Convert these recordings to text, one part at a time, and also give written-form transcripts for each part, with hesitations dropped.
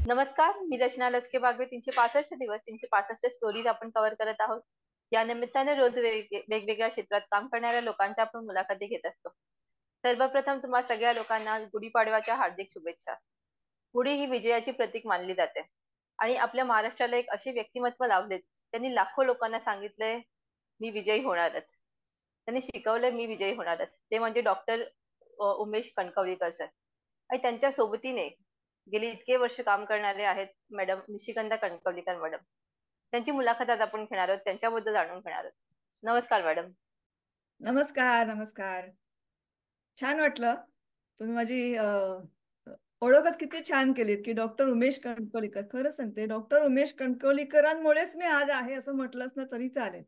नमस्कार, मी रचना लचके बागवे. 365 दिवस 365 स्टोरीज आपण कव्हर करत आहोत. या निमित्ताने रोज वेगवेगळ्या क्षेत्रात काम करणाऱ्या लोकांच्या आपण मुलाखती घेत असतो. सर्वप्रथम तुम्हा सगळ्या लोकांना गुढीपाडव्याच्या हार्दिक शुभेच्छा. गुढी ही विजयाची प्रतीक मानली जाते आणि आपल्या महाराष्ट्राला एक असे व्यक्तिमत्व लाभलेत त्यांनी लाखो लोकांना सांगितलंय मी विजयी होणारच. त्यांनी शिकवलंय मी विजयी होणारच. ते म्हणजे डॉक्टर उमेश कणकवलीकर सर. आणि त्यांच्या सोबतीने गेली इतके वर्ष काम करणारे आहेत मॅडम निशिगंधा कणकवलीकर मॅडम. त्यांची मुलाखत आज आपण घेणार आहोत, त्यांच्याबद्दल जाणून घेणार आहोत. नमस्कार मॅडम. नमस्कार नमस्कार. छान वाटलं. तुम्ही माझी ओळखच किती छान केलीत की डॉक्टर उमेश कणकवलीकर. खरं सांगते, डॉक्टर उमेश कणकवलीकरांमुळेच मी आज आहे असं म्हटलंच ना तरी चालेल.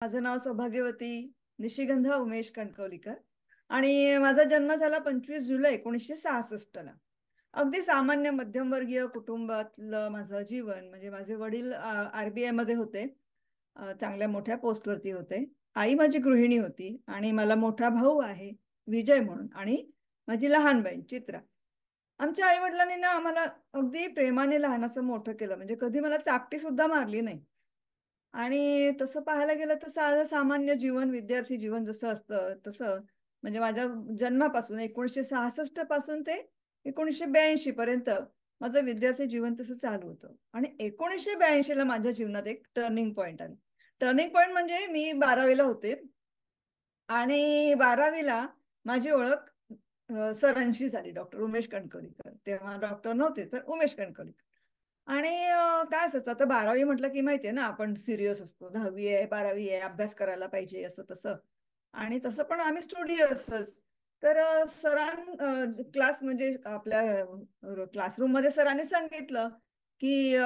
माझं नाव सौभाग्यवती निशिगंधा उमेश कणकवलीकर आणि माझा जन्म झाला 25 जुलै 1966 ला. अगदी सामान्य मध्यमवर्गीय कुटुंबातलं माझं जीवन. म्हणजे माझे वडील RBI मध्ये होते, चांगल्या मोठ्या पोस्टवरती होते. आई माझी गृहिणी होती आणि मला मोठा भाऊ आहे विजय म्हणून, आणि माझी लहान बहीण चित्रा. आमच्या आई वडिलांनी ना आम्हाला अगदी प्रेमाने लहानाचं मोठं केलं. म्हणजे कधी मला चापटी सुद्धा मारली नाही. आणि तसं पाहायला गेलं तर साधं सामान्य जीवन, विद्यार्थी जीवन जसं असतं तसं, म्हणजे माझ्या जन्मापासून 1966 पासून ते 1982 पर्यंत माझं विद्यार्थी जीवन तसं चालू होतं. आणि 1982 ला माझ्या जीवनात एक टर्निंग पॉईंट आला. टर्निंग पॉईंट म्हणजे मी 12वीला होते आणि 12वीला माझी ओळख सरांशी झाली, डॉक्टर उमेश कणकवलीकर. तेव्हा डॉक्टर नव्हते तर उमेश कणकवलीकर. आणि काय असायचं, आता 12वी म्हटलं की माहितीये ना, आपण सिरियस असतो. 10वी आहे, 12वी आहे, अभ्यास करायला पाहिजे असं तसं. आणि तसं पण आम्ही स्टुडिओसच. तर क्लास म्हणजे आपल्या क्लासरूम मध्ये सरांनी सांगितलं की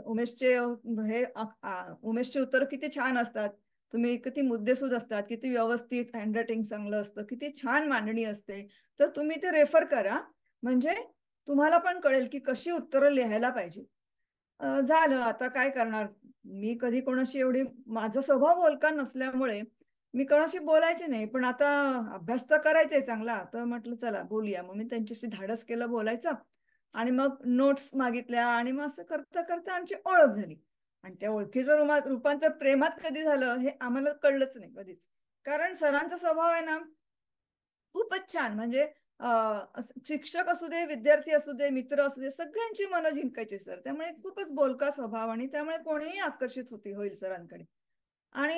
उमेशचे उमेशचे उत्तर किती छान असतात, तुम्ही किती मुद्देसूद असतात, किती व्यवस्थित हँडरायटिंग चांगलं असतं, किती छान मांडणी असते, तर तुम्ही ते रेफर करा, म्हणजे तुम्हाला पण कळेल की कशी उत्तरं लिहायला पाहिजे. झालं, आता काय करणार. मी कधी कोणाशी एवढी, माझा स्वभाव बोलका नसल्यामुळे मी कोणाशी बोलायचे नाही. पण आता अभ्यास तर करायचा आहे चांगला, तर म्हटलं चला बोलूया. मग मी त्यांच्याशी धाडस केलं बोलायचं, आणि मग नोट्स मागितल्या, आणि मग असं करता करता आमची ओळख झाली. आणि त्या ओळखीचं रूपांतर प्रेमात कधी झालं हे आम्हाला कळलंच नाही कधीच. कारण सरांचा स्वभाव आहे ना खूपच छान. म्हणजे शिक्षक असू दे, विद्यार्थी असू दे, मित्र असू दे, सगळ्यांची मनं जिंकायची सर. त्यामुळे खूपच बोलका स्वभाव, आणि त्यामुळे कोणीही आकर्षित होईल सरांकडे. आणि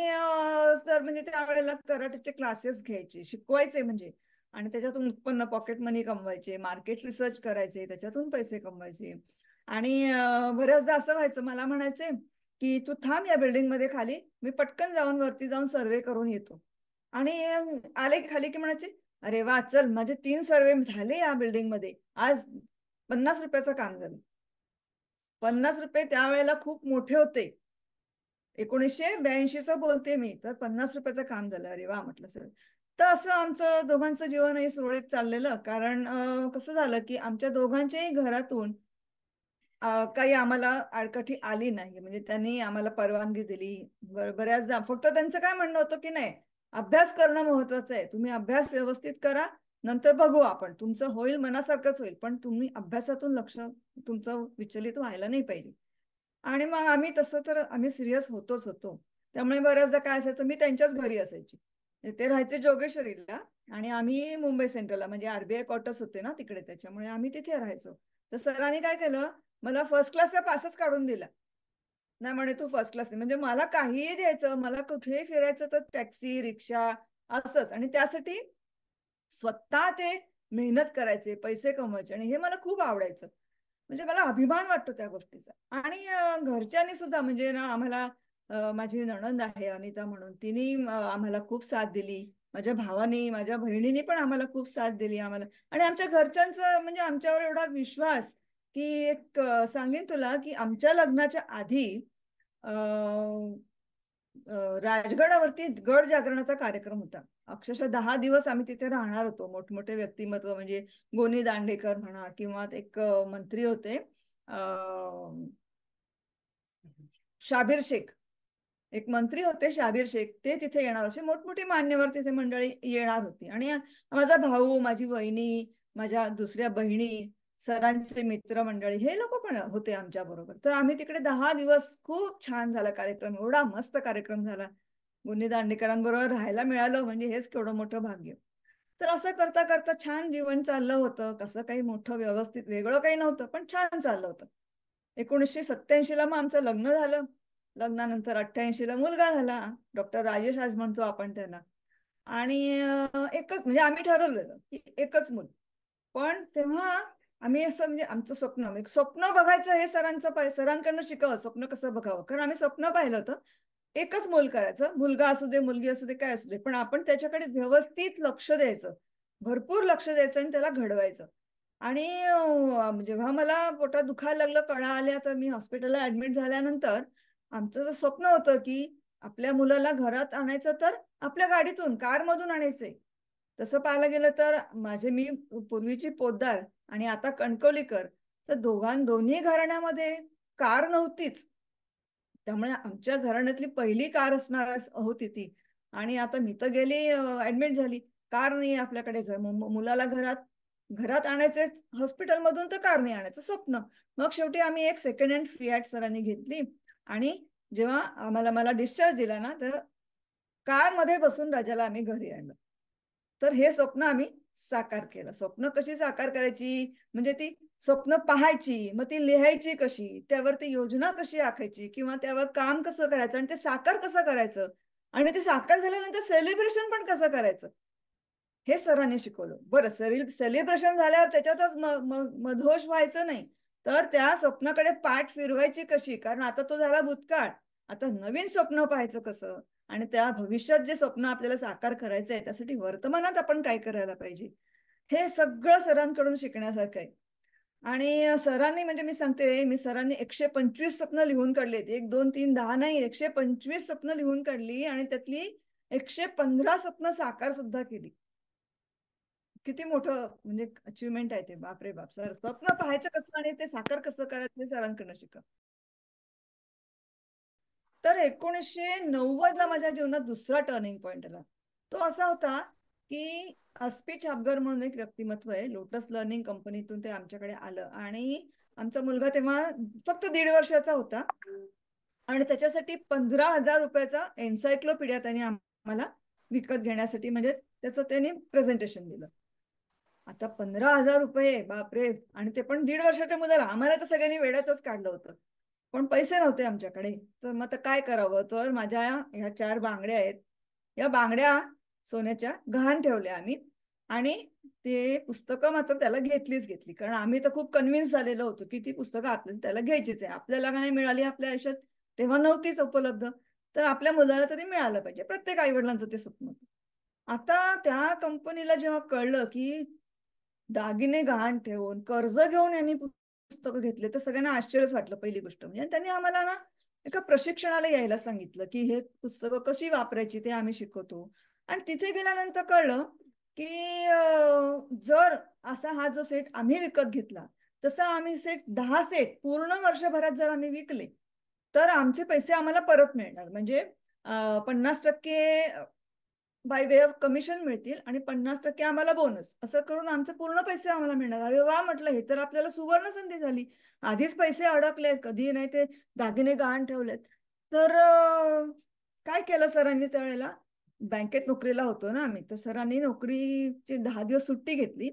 सर म्हणजे त्यावेळेला कराटेचे क्लासेस घ्यायचे, शिकवायचे म्हणजे. आणि त्याच्यातून उत्पन्न, पॉकेट मनी कमवायचे, मार्केट रिसर्च करायचे, त्याच्यातून पैसे कमवायचे. आणि बऱ्याचदा असं व्हायचं, मला म्हणायचे की तू थांब या बिल्डिंग मध्ये खाली, मी पटकन जाऊन वरती जाऊन सर्वे करून येतो. आणि आले की खाली की म्हणायचे, अरे वा चल, माझे 3 सर्वे झाले या बिल्डिंग मध्ये आज. 50 रुपयाचं काम झालं. 50 रुपये त्यावेळेला खूप मोठे होते. 1982च बोलते मी, तर 50 रुपयाचं काम झालं. अरे वा म्हटलं सर. तर असं आमचं दोघांचं जीवनही सुरळीत चाललेलं. कारण कसं झालं की आमच्या दोघांच्याही घरातून काही आम्हाला आडकाठी आली नाही. म्हणजे त्यांनी आम्हाला परवानगी दिली. बऱ्याचदा फक्त त्यांचं काय म्हणणं होतं की नाही, अभ्यास करणं महत्वाचं आहे, तुम्ही अभ्यास व्यवस्थित करा, नंतर बघू आपण, तुमचं होईल मनासारखंच होईल, पण तुम्ही अभ्यासातून लक्ष तुमचं विचलित व्हायला नाही पाहिजे. आणि मग आम्ही तसं तर आम्ही सिरियस होतोच होतो. त्यामुळे बऱ्याचदा काय असायचं, मी त्यांच्याच घरी असायची. ते राहायचे जोगेश्वरीला आणि आम्ही मुंबई सेंट्रलला, म्हणजे RBI क्वार्टर्स होते ना तिकडे, त्याच्यामुळे आम्ही तिथे राहायचो. तर सरांनी काय केलं, मला फर्स्ट क्लासचा पासच काढून दिला. नाही म्हणे तू फर्स्ट क्लास, म्हणजे मला काहीही द्यायचं, मला कुठेही फिरायचं तर टॅक्सी, रिक्षा असंच. आणि त्यासाठी स्वतः ते मेहनत करायचे, पैसे कमवायचे, आणि हे मला खूप आवडायचं. म्हणजे मला अभिमान वाटतो त्या गोष्टीचा. आणि घरच्यांनी सुद्धा, म्हणजे ना आम्हाला माझी नणंद आहे अनिता म्हणून, तिने आम्हाला खूप साथ दिली. माझ्या भावानी, माझ्या बहिणीने पण आम्हाला खूप साथ दिली आम्हाला. आणि आमच्या घरच्यांचा म्हणजे आमच्यावर एवढा विश्वास की एक सांगेन तुला की आमच्या लग्नाच्या आधी राजगडावरती गड जागरणाचा कार्यक्रम होता. अक्षरशः 10 दिवस आम्ही तिथे राहणार होतो. मोठमोठे व्यक्तिमत्व, म्हणजे गोनी दांडेकर म्हणा, किंवा एक मंत्री होते शाबीर शेख, एक मंत्री होते शाबीर शेख, ते तिथे येणार. असे मोठमोठी मान्यवर तिथे मंडळी येणार होती. आणि माझा भाऊ, माझी वहिनी, माझ्या दुसऱ्या बहिणी, सरांचे मित्रमंडळी हे लोक पण होते आमच्या बरोबर. तर आम्ही तिकडे 10 दिवस खूप छान झाला कार्यक्रम, एवढा मस्त कार्यक्रम झाला. गुन्हे दांडेकरांबरोबर राहायला मिळालं म्हणजे हेच केवढं मोठं भाग्य. तर असं करता करता छान जीवन चाललं होतं. कसं काही मोठं व्यवस्थित वेगळं काही नव्हतं, पण छान चाललं होतं. 1987ला मग आमचं लग्न झालं. लग्नानंतर 88ला मुलगा झाला. डॉक्टर राजेश आज म्हणतो आपण त्यांना. आणि एकच म्हणजे आम्ही ठरवलेलं की एकच मूल. पण तेव्हा आम्ही असं म्हणजे आमचं स्वप्न म्हणजे स्वप्न बघायचं हे सरांकडनं शिकावं स्वप्न कसं बघावं. कारण आम्ही स्वप्न पाहिलं होतं एकच मूल करायचं. मुलगा असू दे, मुलगी असू दे, काय असू दे, पण आपण त्याच्याकडे व्यवस्थित लक्ष द्यायचं, भरपूर लक्ष द्यायचं आणि त्याला घडवायचं. आणि जेव्हा मला पोटात दुखायला लागलं, कळा आल्या, तर मी हॉस्पिटलला ऍडमिट झाल्यानंतर आमचं जे स्वप्न होतं की आपल्या मुलाला घरात आणायचं तर आपल्या गाडीतून कारमधून आणायचंय. तसं पाहायला गेलं तर मी पूर्वीची पोद्दार आणि आता कणकवलीकर, तर दोन्ही घराण्यामध्ये कार नव्हतीच. त्यामुळे आमच्या घराण्यातली पहिली कार असणार होती ती. आणि आता मी तर गेली ऍडमिट झाली, कार नाही आपल्याकडे. मुलाला घरात घरात आणायचंच, हॉस्पिटलमधून तर कार नाही आणायचं स्वप्न. मग शेवटी आम्ही एक सेकंड हँड फियाट सरांनी घेतली. आणि जेव्हा मला डिस्चार्ज दिला ना, तर कारमध्ये बसून राजाला आम्ही घरी आणलं. तर हे स्वप्न आम्ही साकार केलं. स्वप्न कशी साकार करायची म्हणजे ती स्वप्न पाहायची, मग ती लिहायची कशी, त्यावरती योजना कशी आखायची, किंवा त्यावर काम कसं करायचं आणि ते साकार कसं करायचं, आणि ते साकार झाल्यानंतर सेलिब्रेशन पण कसं करायचं, हे सरांनी शिकवलं. बरं, सेलिब्रेशन झाल्यावर त्याच्यातच मधोश व्हायचं नाही, तर त्या स्वप्नाकडे पाठ फिरवायची कशी, कारण आता तो झाला भूतकाळ. आता नवीन स्वप्न पाहायचं कसं, आणि त्या भविष्यात जे स्वप्न आपल्याला साकार करायचं आहे त्यासाठी वर्तमानात आपण काय करायला पाहिजे, हे सगळं सरांकडून शिकण्यासारखं आहे. आणि सरांनी म्हणजे मी सरांनी 125 स्वप्न लिहून काढलेत. 1, 2, 3, 10 नाही, 125 स्वप्न लिहून काढली आणि त्यातली 115 स्वप्न साकार सुद्धा केली. किती मोठं म्हणजे अचिव्हमेंट आहे ते. बाप रे बाप. सर, स्वप्न पाहायचं कसं आणि ते साकार कसं करायचं हे सरांकडनं शिका. तर 1990ला माझ्या जीवनात दुसरा टर्निंग पॉइंट आला. तो असा होता की अस्पी छापगर म्हणून एक व्यक्तिमत्व आहे, लोटस लर्निंग कंपनीतून ते आमच्याकडे आलं. आणि आमचा मुलगा तेव्हा फक्त 1.5 वर्षाचा होता. आणि त्याच्यासाठी 15,000 रुपयाचा एन्सायक्लोपीडिया त्यांनी आम्हाला विकत घेण्यासाठी म्हणजे त्याचं त्यांनी प्रेझेंटेशन दिलं. आता 15,000 रुपये, बापरे. आणि ते पण 1.5 वर्षाच्या मुलाला. आम्हाला तर सगळ्यांनी वेड्यातच काढलं होतं, पण पैसे नव्हते आमच्याकडे. तर मग आता काय करावं, तर माझ्या ह्या 4 बांगड्या आहेत, या बांगड्या सोन्याच्या गहाण ठेवल्या आम्ही. आणि ते पुस्तकं मात्र त्याला घेतली, कारण आम्ही तर खूप कन्व्हिन्स झालेलो होतो की ती पुस्तकं आपल्याला त्याला घ्यायचीच आहे. आपल्याला नाही मिळाली आपल्या आयुष्यात, तेव्हा नव्हतीच उपलब्ध, तर आपल्या मुलाला तरी मिळालं पाहिजे. प्रत्येक आई वडिलांचं ते स्वप्न होतं. आता त्या कंपनीला जेव्हा कळलं की दागिने गहाण ठेवून कर्ज घेऊन यांनी पुस्तकं घेतले, तर सगळ्यांना आश्चर्यच वाटलं. पहिली गोष्ट म्हणजे त्यांनी आम्हाला ना एका प्रशिक्षणाला यायला सांगितलं की हे पुस्तकं कशी वापरायची ते आम्ही शिकवतो. आणि तिथे गेल्यानंतर कळलं की जर असा हा जो सेट आम्ही विकत घेतला, तसा आम्ही 10 सेट पूर्ण वर्षभरात जर आम्ही विकले, तर आमचे पैसे आम्हाला परत मिळणार. म्हणजे 50% बाय वे ऑफ कमिशन मिळतील आणि 50% आम्हाला बोनस, असं करून आमचे पूर्ण पैसे आम्हाला मिळणार. अरे वा, म्हटलं, हे तर आपल्याला सुवर्ण संधी झाली. आधीच पैसे अडकलेत, कधी नाही ते दागिने गहाण ठेवलेत. तर काय केलं सरांनी त्यावेळेला, बँकेत नोकरीला होतो ना आम्ही, तर सरांनी नोकरीची 10 दिवस सुट्टी घेतली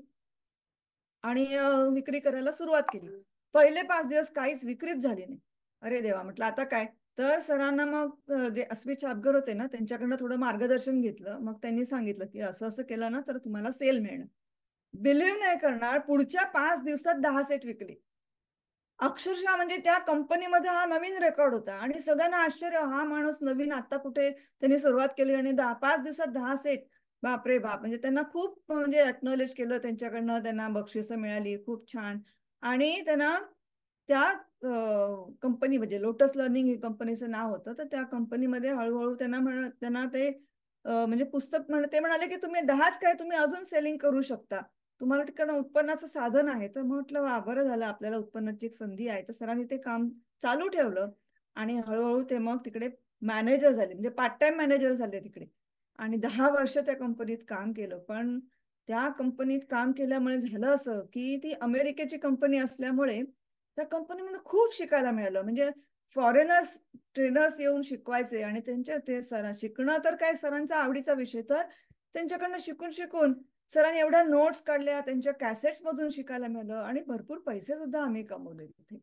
आणि विक्री करायला सुरुवात केली. पहिले 5 दिवस काहीच विक्रीच झाली नाही. अरे देवा, म्हटलं आता काय. तर सरांना मग जे अस्मी छापगर होते ना, त्यांच्याकडनं थोडं मार्गदर्शन घेतलं. मग त्यांनी सांगितलं की असं असं केलं ना तर तुम्हाला सेल मिळणार. बिलीव्ह नाही करणार, पुढच्या 5 दिवसात 10 सेट विकले. अक्षरशः म्हणजे त्या कंपनीमध्ये हा नवीन रेकॉर्ड होता आणि सगळ्यांना आश्चर्य, हा माणूस नवीन आता कुठे त्यांनी सुरुवात केली आणि 5 दिवसात 10 सेट. बाप रे बाप. म्हणजे त्यांना खूप म्हणजे एक्नॉलेज केलं त्यांच्याकडनं, त्यांना बक्षिसं मिळाली, खूप छान. आणि त्यांना त्या कंपनी म्हणजे लोटस लर्निंग हे कंपनीचं नाव होतं, तर त्या कंपनीमध्ये हळूहळू त्यांना ते म्हणजे पुस्तक ते म्हणाले की तुम्ही 10च काय, तुम्ही अजून सेलिंग करू शकता, तुम्हाला तिकडनं उत्पन्नाचं साधन आहे. तर म्हटलं वा, बरं झालं, आपल्याला उत्पन्नाची एक संधी आहे. तर सरांनी ते काम चालू ठेवलं आणि हळूहळू ते मग तिकडे मॅनेजर झाले, म्हणजे पार्ट टाइम मॅनेजर झाले तिकडे. आणि 10 वर्ष त्या कंपनीत काम केलं. पण त्या कंपनीत काम केल्यामुळे झालं असं की ती अमेरिकेची कंपनी असल्यामुळे त्या कंपनीमध्ये खूप शिकायला मिळालं. म्हणजे फॉरेनर्स ट्रेनर्स येऊन शिकवायचे आणि त्यांच्या ते सर शिकणं तर काय सरांचा आवडीचा विषय, तर त्यांच्याकडनं शिकून शिकून सरांनी एवढ्या नोट्स काढल्या, त्यांच्या कॅसेट्स मधून शिकायला मिळालं आणि भरपूर पैसे सुद्धा आम्ही कमवले तिथे.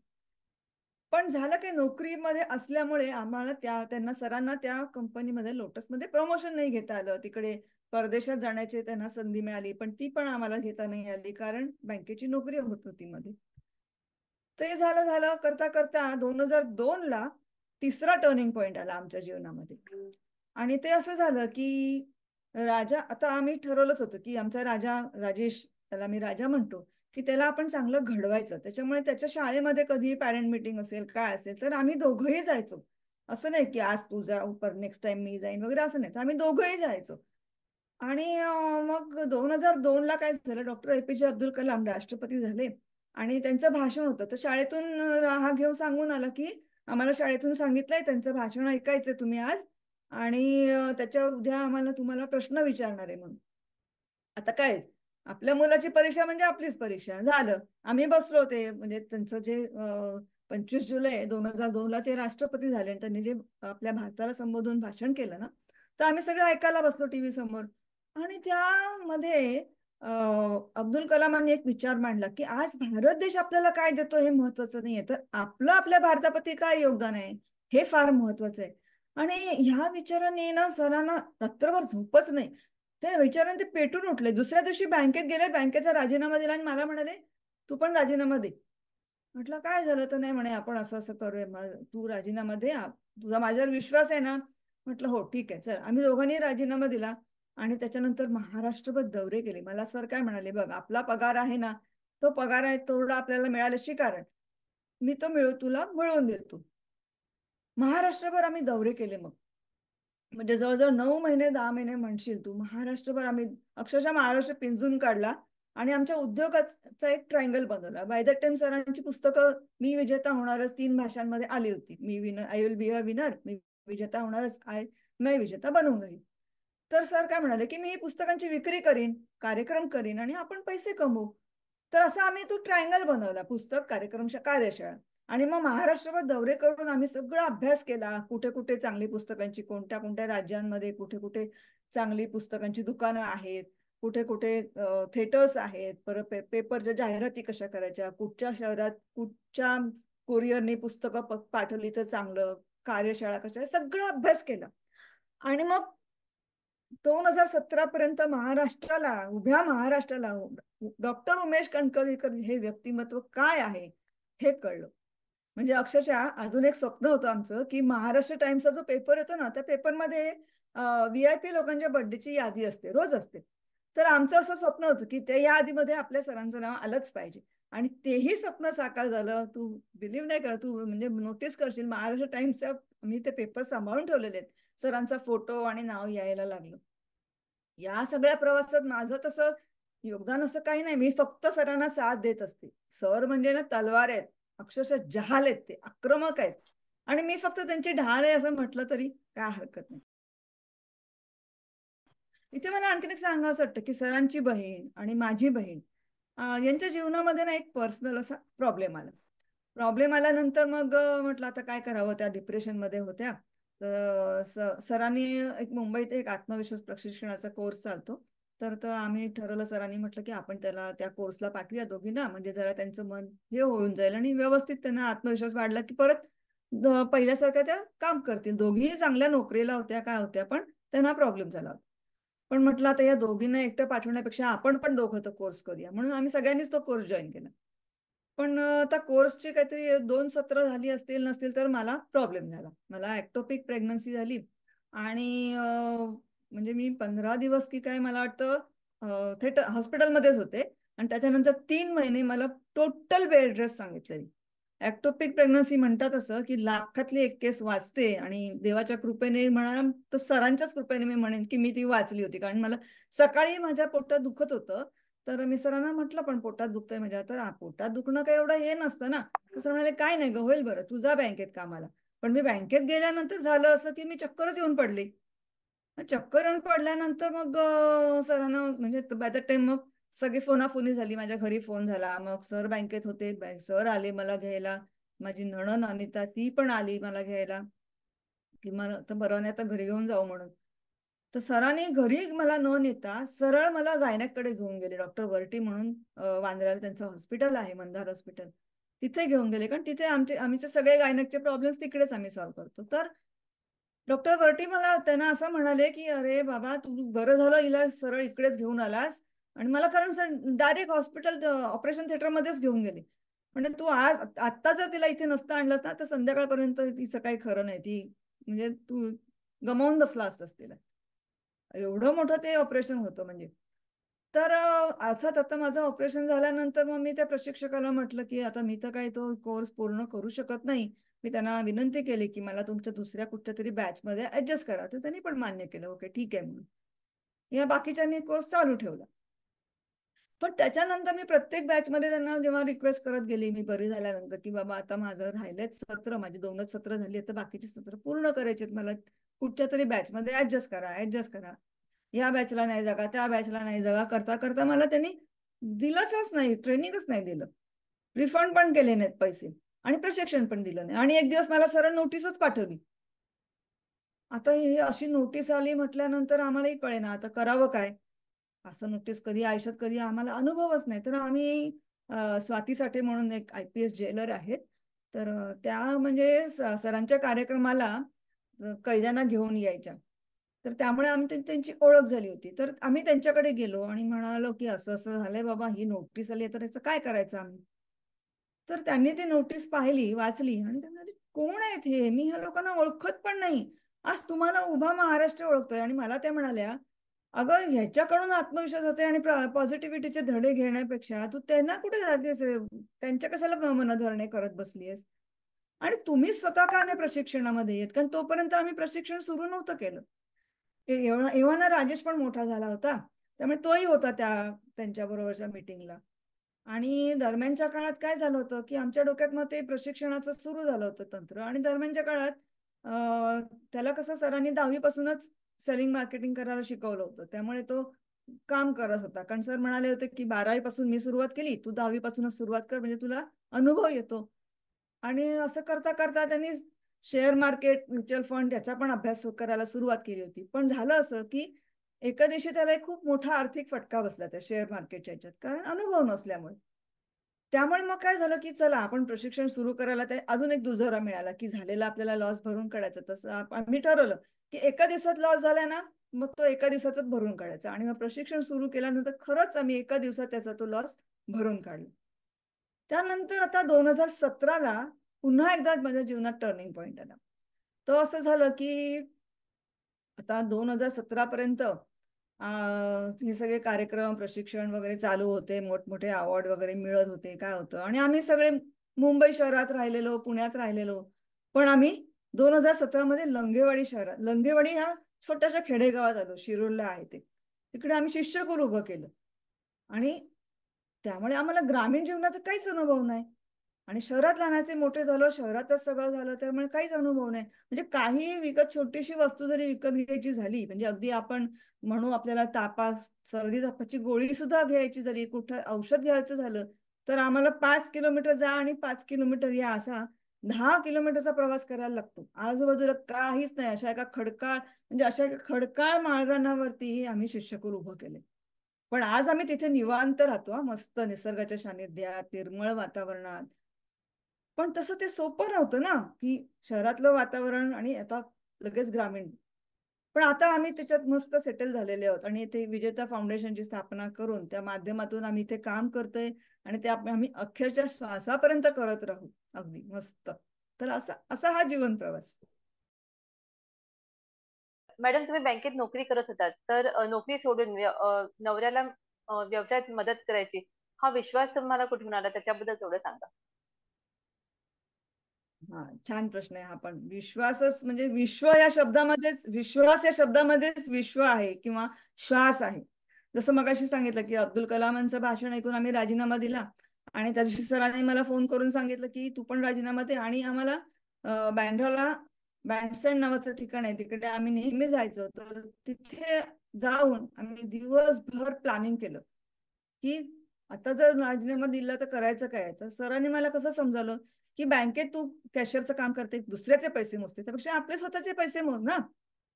पण झालं काही नोकरीमध्ये असल्यामुळे आम्हाला त्यांना सरांना त्या कंपनीमध्ये लोटसमध्ये प्रमोशन नाही घेता आलं. तिकडे परदेशात जाण्याची त्यांना संधी मिळाली पण ती पण आम्हाला घेता नाही आली कारण बँकेची नोकरी होत होती मध्ये. ते झालं झालं करता करता 2002 ला तिसरा टर्निंग पॉइंट आला आमच्या जीवनामध्ये. आणि ते असं झालं की राजा, आता आम्ही ठरवलंच होतं की आमचा राजा राजेश, त्याला मी राजा म्हणतो, की त्याला आपण चांगलं घडवायचं. त्याच्यामुळे त्याच्या शाळेमध्ये कधी पॅरेंट मीटिंग असेल काय असेल तर आम्ही दोघंही जायचो. असं नाही की आज तू जा पर नेक्स्ट टाइम मी जाईन वगैरे, असं नाही, तर आम्ही दोघंही जायचो. आणि मग 2002 ला काय झालं, डॉक्टर एपीजे अब्दुल कलाम राष्ट्रपती झाले आणि त्यांचं भाषण होतं. तर शाळेतून हा घेऊन सांगून आला की आम्हाला शाळेतून सांगितलंय त्यांचं भाषण ऐकायचंय तुम्ही आज, आणि त्याच्यावर उद्या आम्हाला तुम्हाला प्रश्न विचारणार आहे म्हणून. आता काय, आपल्या मुलाची परीक्षा म्हणजे आपलीच परीक्षा. झालं, आम्ही बसलो होते, म्हणजे त्यांचं जे 25 जुलै 2002 ला ते राष्ट्रपती झाले आणि त्यांनी जे आपल्या भारताला संबोधून भाषण केलं ना, तर आम्ही सगळे ऐकायला बसलो टीव्ही समोर. आणि त्यामध्ये अब्दुल कलामांनी एक विचार मांडला की आज भारत देश आपल्याला काय देतो हे महत्वाचं नाहीये, तर आपलं आपल्या भारताप्रती काय योगदान आहे हे फार महत्वाचं आहे. आणि ह्या विचाराने ना सरांना रात्रभर झोपच नाही. त्या विचाराने ते पेटून उठले. दुसऱ्या दिवशी बँकेत गेले, बँकेचा राजीनामा दिला आणि मला म्हणाले तू पण राजीनामा दे. म्हटलं काय झालं, तर नाही म्हणे आपण असं असं करूया, तू राजीनामा दे, तुझा माझ्यावर विश्वास आहे ना. म्हटलं हो ठीक आहे चल. आम्ही दोघांनी राजीनामा दिला आणि त्याच्यानंतर महाराष्ट्रभर दौरे केले. मला सर काय म्हणाले, बघ आपला पगार आहे ना, तो पगार आहे तेवढा आपल्याला मिळाल्याशी कारण मी तो तुला मिळवून देतो. महाराष्ट्रभर आम्ही दौरे केले. मग म्हणजे जवळजवळ 9 महिने 10 महिने म्हणशील तू, महाराष्ट्रभर आम्ही अक्षरशः महाराष्ट्र पिंजून काढला आणि आमच्या उद्योगाचा एक ट्रायंगल बनवला. बाय द टाइम सरांची पुस्तकं मी विजेता होणारच 3 भाषांमध्ये आली होती. मी winner, I will be a winner, मी विजेता होणारच, मैं विजेता बनूंगा. तर सर काय म्हणाले की मी ही पुस्तकांची विक्री करीन, कार्यक्रम करीन आणि आपण पैसे कमवू. तर असं आम्ही तो ट्रायंगल बनवला, पुस्तक, कार्यक्रम, कार्यशाळा. आणि मग महाराष्ट्रभर दौरे करून आम्ही सगळा अभ्यास केला, कुठे कुठे चांगली पुस्तकांची, कोणत्या कोणत्या राज्यांमध्ये कुठे कुठे चांगली पुस्तकांची दुकानं आहेत, कुठे कुठे थिएटर्स आहेत, परत पेपरच्या जाहिराती कशा करायच्या, कुठच्या शहरात कुठच्या कुरिअरने पुस्तकं पाठवली तर चांगलं, कार्यशाळा कशा, सगळा अभ्यास केला. आणि मग 2017 पर्यंत महाराष्ट्राला, उभ्या महाराष्ट्राला डॉक्टर उमेश कणकवलीकर हे व्यक्तिमत्व काय आहे हे कळलं. म्हणजे अक्षरशः अजून एक स्वप्न होतं आमचं की महाराष्ट्र टाइम्सचा जो पेपर येतो ना, त्या पेपरमध्ये व्हीआयपी लोकांच्या बर्थडेची यादी असते, रोज असते. तर आमचं असं स्वप्न होतं की त्या यादीमध्ये आपल्या सरांचं नाव आलंच पाहिजे. आणि तेही स्वप्न साकार झालं. तू बिलीव्ह नाही कर, तू म्हणजे नोटीस करशील, महाराष्ट्र टाइम्सच्या मी ते पेपर सांभाळून ठेवलेले आहेत. सरांचा फोटो आणि नाव यायला लागलं. या सगळ्या प्रवासात माझं तसं योगदान असं काही नाही, मी फक्त सरांना साथ देत असते. सर म्हणजे ना तलवार आहेत, अक्षरशः जहाल आहेत, ते आक्रमक आहेत आणि मी फक्त त्यांची ढाल आहे असं म्हटलं तरी काय हरकत नाही. इथे मला आणखीन एक सांगावं वाटतं की सरांची बहीण आणि माझी बहीण यांच्या जीवनामध्ये ना एक पर्सनल असा प्रॉब्लेम आला. प्रॉब्लेम आल्यानंतर मग म्हटलं आता काय करावं, त्या डिप्रेशन मध्ये होत्या. तर सरांनी एक मुंबईत एक आत्मविश्वास प्रशिक्षणाचा कोर्स चालतो, तर आम्ही ठरवलं, सरांनी म्हटलं की आपण त्याला त्या कोर्सला पाठवूया दोघींना, म्हणजे जरा त्यांचं मन हे होऊन जाईल आणि व्यवस्थित त्यांना आत्मविश्वास वाढला की परत पहिल्यासारख्या त्या काम करतील. दोघीही चांगल्या नोकरीला होत्या, काय होत्या, पण त्यांना प्रॉब्लेम झाला होता. पण म्हटलं आता या दोघींना एकटं पाठवण्यापेक्षा आपण पण दोघं तो कोर्स करूया, म्हणून आम्ही सगळ्यांनीच तो कोर्स जॉईन केला. पण त्या कोर्सची काहीतरी 2 सत्र झाली असतील नसतील तर मला प्रॉब्लेम झाला. मला ॲक्टोपिक प्रेग्नन्सी झाली आणि म्हणजे मी 15 दिवस की काय मला वाटतं थिएटर हॉस्पिटलमध्येच होते. आणि त्याच्यानंतर 3 महिने मला टोटल बेड रेस्ट सांगितलेली. ॲक्टोपिक प्रेग्नन्सी म्हणतात असं की लाखातली एक केस वाचते आणि देवाच्या कृपेने म्हणा तर सरांच्याच कृपेने मी म्हणेन की मी ती वाचली होती. कारण मला सकाळी माझ्या पोटात दुखत होतं, तर मी सरांना म्हटलं पण पोटात दुखतंय माझ्या, तर पोटात दुखणं काही एवढं हे नसतं ना. तर सर म्हणाले काय नाही ग, होईल बरं, तू जा बँकेत कामाला. पण मी बँकेत गेल्यानंतर झालं असं की मी चक्करच येऊन पडली. चक्कर येऊन पडल्यानंतर मग सरांना म्हणजे बाय द टाइम मग सगळी फोनाफोनी झाली. माझ्या घरी फोन झाला. मग सर बँकेत होते. सर आले मला घ्यायला. माझी नणंद अनिता ती पण आली मला घ्यायला, की मला तर बरं नाही तर घरी घेऊन जाऊ म्हणून. तर सरांनी घरी मला न नेता सरळ मला गायनॅककडे घेऊन गेले. डॉक्टर वर्टी म्हणून वांद्र्याला त्यांचं हॉस्पिटल आहे, मंदार हॉस्पिटल. तिथे घेऊन गेले, कारण तिथे आमचे सगळे गायनॅकचे प्रॉब्लेम्स तिकडेच आम्ही सॉल्व्ह करतो. तर डॉक्टर वर्टी मला त्यांना असं म्हणाले, की "अरे बाबा, तू बरं झालं हिला सरळ इकडेच घेऊन आलास." आणि मला कारण सर डायरेक्ट हॉस्पिटल ऑपरेशन थिएटरमध्येच घेऊन गेले. म्हणजे तू आज आत्ता जर तिला इथे नसतं आणलंस ना, तर संध्याकाळपर्यंत तिचं काही खरं नाही. ती म्हणजे तू गमावून बसला असतास तिला. एवढं मोठं ते ऑपरेशन होतं म्हणजे. तर अर्थात आता माझं ऑपरेशन झाल्यानंतर मग मी त्या प्रशिक्षकाला म्हटलं, की आता मी तर काही तो कोर्स पूर्ण करू शकत नाही. मी त्यांना विनंती केली, की मला तुमच्या दुसऱ्या कुठच्यातरी बॅचमध्ये ऍडजस्ट करा. तर त्यांनी पण मान्य केलं. ओके, ठीक आहे म्हणून. या बाकीच्यांनी कोर्स चालू ठेवला. पण त्याच्यानंतर मी प्रत्येक बॅचमध्ये त्यांना जेव्हा रिक्वेस्ट करत गेली, मी बरी झाल्यानंतर, की बाबा आता माझं राहिलेच सत्र, माझी 2च सत्र झाली, तर बाकीची सत्र पूर्ण करायची आहेत. मला कुठच्या तरी बॅचमध्ये ऍडजस्ट करा, ऍडजस्ट करा. या बॅचला नाही जागा, त्या बॅचला नाही जागा करता करता मला त्यांनी दिलंच नाही, ट्रेनिंगच नाही दिलं. रिफंड पण केले नाहीत पैसे आणि प्रशिक्षण पण दिलं नाही. आणि एक दिवस मला सरळ नोटीसच पाठवली. आता ही अशी नोटीस आली म्हटल्यानंतर आम्हालाही कळेना आता करावं काय. असं नोटीस कधी आयुष्यात कधी आम्हाला अनुभवच नाही. तर आम्ही स्वाती साठे म्हणून एक IPS जेलर आहेत. तर त्या म्हणजे सरांच्या कार्यक्रमाला कैद्यांना घेऊन यायच्या. तर त्यामुळे आम्ही त्यांची ओळख झाली होती. तर आम्ही त्यांच्याकडे गेलो आणि म्हणालो, की असं असं झालंय बाबा, ही नोटीस आली तर याचं काय करायचं आम्ही. तर त्यांनी ती नोटीस पाहिली, वाचली आणि ते म्हणाले, कोण आहेत हे, मी ह्या लोकांना ओळखत पण नाही. आज तुम्हाला उभा महाराष्ट्र ओळखतोय. आणि मला त्या म्हणाल्या, अगं ह्याच्याकडून आत्मविश्वास होते आणि पॉझिटिव्हिटीचे धडे घेण्यापेक्षा तू त्यांना कुठे जातेस, त्यांच्या कशाला मनधरणे करत बसलीयस. आणि तुम्ही स्वतः का नाही प्रशिक्षणामध्ये येत, कारण तोपर्यंत आम्ही प्रशिक्षण सुरू नव्हतं केलं. एव्हाना राजेश पण मोठा झाला होता, त्यामुळे तोही होता त्यांच्या बरोबरच्या मीटिंगला. आणि दरम्यानच्या काळात काय झालं होतं, की आमच्या डोक्यात मग ते प्रशिक्षणाचं सुरू झालं होतं तंत्र. आणि दरम्यानच्या काळात त्याला कसं सरांनी 10वी पासूनच सेलिंग मार्केटिंग करायला शिकवलं होतं, त्यामुळे तो काम करत होता. कारण सर म्हणाले होते, की 12वी पासून मी सुरुवात केली, तू 10वी पासूनच सुरुवात कर, म्हणजे तुला अनुभव येतो. आणि असं करता करता त्यांनी शेअर मार्केट, म्युच्युअल फंड याचा पण अभ्यास करायला सुरुवात केली होती. पण झालं असं, की एका दिवशी त्याला एक खूप मोठा आर्थिक फटका बसला त्या शेअर मार्केटच्या ह्याच्यात, कारण अनुभव नसल्यामुळे. त्यामुळे मग काय झालं, की चला आपण प्रशिक्षण सुरू करायला, ते अजून एक दुजोरा मिळाला, की झालेला आपल्याला लॉस भरून काढायचा. तसं आम्ही ठरवलं, की एका दिवसात लॉस झाला ना, मग तो एका दिवसाचाच भरून काढायचा. आणि मग प्रशिक्षण सुरू केल्यानंतर खरंच आम्ही एका दिवसात त्याचा तो लॉस भरून काढला. त्यानंतर आता 2017ला पुन्हा एकदा माझ्या जीवनात टर्निंग पॉईंट आला. तो असं झालं, की आता 2017 पर्यंत हे सगळे कार्यक्रम, प्रशिक्षण वगैरे चालू होते, मोठमोठे अवॉर्ड वगैरे मिळत होते, काय होतं. आणि आम्ही सगळे मुंबई शहरात राहिलेलो, पुण्यात राहिलेलो. पण आम्ही 2017 मध्ये लंगेवाडी शहरात, लंगेवाडी ह्या छोट्याशा खेडेगावात आलो, शिरूरला आहे ते. तिकडे आम्ही शिष्यकुल उभं केलं. आणि त्यामुळे आम्हाला ग्रामीण जीवनाचा काहीच अनुभव नाही. आणि शहरात लहानाचे मोठे झालो, शहरातच सगळं झालं, त्यामुळे काहीच अनुभव नाही. म्हणजे काही विकत, छोटीशी वस्तू जरी विकत घ्यायची झाली, म्हणजे अगदी आपण म्हणू आपल्याला सर्दी तापाची गोळी सुद्धा घ्यायची झाली, कुठं औषध घ्यायचं झालं, तर आम्हाला 5 किलोमीटर जा आणि 5 किलोमीटर या, असा 10 किलोमीटरचा प्रवास करायला लागतो. आजूबाजूला काहीच नाही. अशा एका खडकाळ माळरानावरती आम्ही शिष्यकुल उभं केले. पण आज आम्ही तिथे निवांत राहतो, मस्त निसर्गाच्या सानिध्यात, निर्मळ वातावरणात. पण तसं ते सोपं नव्हतं ना, की शहरातलं वातावरण आणि आता लगेच ग्रामीण. पण आता आम्ही त्याच्यात मस्त सेटल झालेले आहोत आणि ते विजेता फाउंडेशनची स्थापना करून त्या माध्यमातून आम्ही इथे काम करतोय. आणि ते आम्ही अखेरच्या श्वासापर्यंत करत राहू. अगदी मस्त. तर असा असा हा जीवन प्रवास. मॅडम, तुम्ही बँकेत नोकरी करत होतात, तर नोकरी सोडून नवऱ्याला व्यवसायात मदत करायची, हा विश्वास तुम्हाला कुठून आला, त्याच्याबद्दल थोडं सांगा. हा, छान प्रश्न आहे हा. पण विश्वासच म्हणजे विश्व या शब्दामध्येच, विश्वास या शब्दामध्येच विश्व आहे किंवा श्वास आहे. जसं मगाशी सांगितलं, की अब्दुल कलामांचं भाषण ऐकून आम्ही राजीनामा दिला. आणि त्या दिवशी सरांनी मला फोन करून सांगितलं, की तू पण राजीनामा दे आणि आम्हाला बँड्राला बँडस्टँड नावाचं ठिकाण आहे, तिकडे आम्ही नेहमी जायचो. तर तिथे जाऊन आम्ही दिवसभर प्लॅनिंग केलं की आता जर राजीनामा दिला तर करायचं काय. तर सरांनी मला कसं समजावलं की बँकेत तू कॅशियरचं काम करते, दुसऱ्याचे पैसे मोजते, त्यापेक्षा आपले स्वतःचे पैसे मोज ना.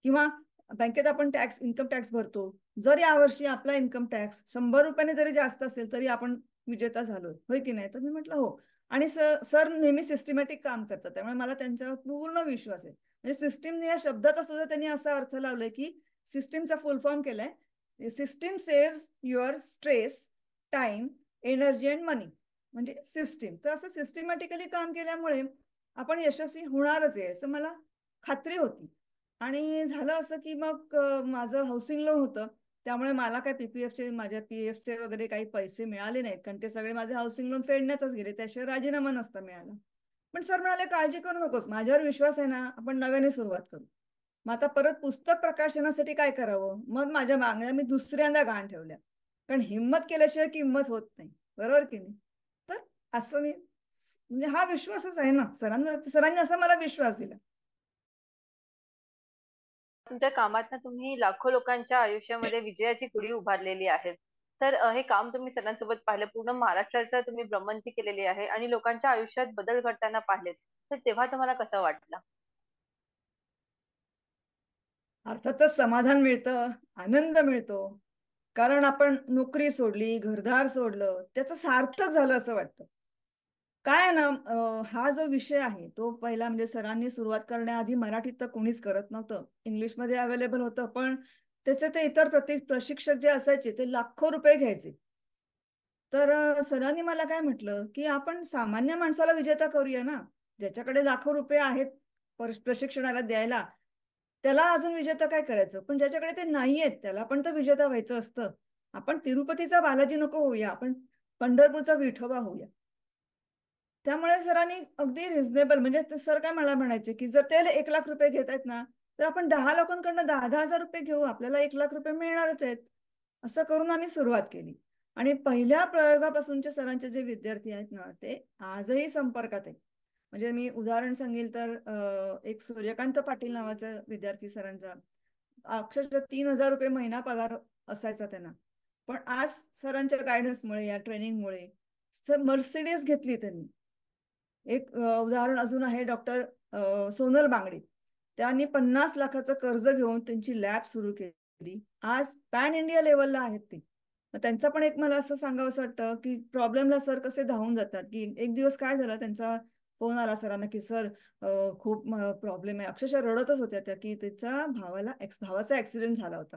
किंवा बँकेत आपण इन्कम टॅक्स भरतो, जर यावर्षी आपला इन्कम टॅक्स 100 रुपयाने जरी जास्त असेल तरी आपण विजेता झालो, होय की नाही. तर मी म्हटलं हो. आणि सर नेहमी सिस्टमॅटिक काम करतात, त्यामुळे मला त्यांच्यावर पूर्ण विश्वास आहे. म्हणजे सिस्टीम या शब्दाचा सुद्धा त्यांनी असा अर्थ लावलाय की सिस्टीमचा फुल फॉर्म केलाय, system save your stress, time, energy and money. म्हणजे सिस्टीम. तर असं सिस्टमॅटिकली काम केल्यामुळे आपण यशस्वी होणारच आहे असं मला खात्री होती. आणि झालं असं की मग माझं हाऊसिंग लोन होतं, त्यामुळे मला काय पीपीएफचे, माझ्या पीएफचे वगैरे काही पैसे मिळाले नाहीत, कारण ते सगळे माझे हाऊसिंग लोन फेडण्यातच गेले, त्याशिवाय राजीनामा नसता मिळाला. पण सर म्हणाले काळजी करू नकोस, माझ्यावर विश्वास आहे ना, आपण नव्याने सुरुवात करू. मग आता परत पुस्तक प्रकाशनासाठी काय करावं, मग माझ्या मागण्या मी दुसऱ्यांदा गहाण ठेवल्या, कारण हिंमत केल्याशिवाय किंमत होत नाही, बरोबर की नाही. तर असं मी म्हणजे हा विश्वासच आहे ना सरांनी असा मला विश्वास दिला. तुमच्या कामातनं तुम्ही लाखो लोकांच्या आयुष्यामध्ये विजयाची गुढी उभारलेली आहे. तर हे काम तुम्ही सरांसोबत पाहिलं, पूर्ण महाराष्ट्राचं तुम्ही भ्रमंती केलेली आहे आणि लोकांच्या आयुष्यात बदल घडताना पाहिलेत. तर तेव्हा तुम्हाला कसं वाटलं? अर्थातच समाधान मिळतं, आनंद मिळतो, कारण आपण नोकरी सोडली, घरदार सोडलं, त्याचं सार्थक झालं असं वाटतं. काय आहे ना, हा जो विषय आहे तो पहिला म्हणजे सरांनी सुरुवात करण्याआधी मराठीत तर कोणीच करत नव्हतं, इंग्लिशमध्ये अवेलेबल होतं, पण त्याचे ते इतर प्रशिक्षक जे असायचे ते लाखो रुपये घ्यायचे. तर सरांनी मला काय म्हटलं की आपण सामान्य माणसाला विजेता करूया ना, ज्याच्याकडे लाखो रुपये आहेत प्रशिक्षणाला द्यायला, त्याला अजून विजेता काय करायचं, पण ज्याच्याकडे ते नाहीयेत त्याला पण तर विजेता व्हायचं असतं. आपण तिरुपतीचा बालाजी नको होऊया, आपण पंढरपूरचा विठोबा होऊया. त्यामुळे सरांनी अगदी रिझनेबल, म्हणजे सर काय मला म्हणायचे की जर ते 1 लाख रुपये घेत आहेत ना, तर आपण 10 लोकांकडनं 10,000 रुपये घेऊ, आपल्याला 1 लाख रुपये मिळणारच आहेत. असं करून आम्ही सुरुवात केली. आणि पहिल्या प्रयोगापासूनचे सरांचे जे विद्यार्थी आहेत ना, ते आजही संपर्कात आहेत. म्हणजे मी उदाहरण सांगेल तर एक सूर्यकांत पाटील नावाचा विद्यार्थी सरांचा, अक्षरशः 3,000 रुपये महिना पगार असायचा त्यांना. पण आज सरांच्या गायडन्समुळे, या ट्रेनिंगमुळे सर मर्सिडीज घेतली त्यांनी. एक उदाहरण अजून आहे, डॉक्टर सोनल बांगडे. त्यांनी 50 लाखाचं कर्ज घेऊन त्यांची लॅब सुरू केली, आज पॅन इंडिया लेवलला आहेत ते. त्यांचा पण एक मला असं सांगावं असं वाटतं की प्रॉब्लेमला सर कसे धावून जातात. की एक दिवस काय झालं, त्यांचा फोन आला सरांना की सर खूप प्रॉब्लेम आहे, अक्षरशः रडतच होत्या त्या की त्याच्या भावाचा ऍक्सिडेंट झाला होता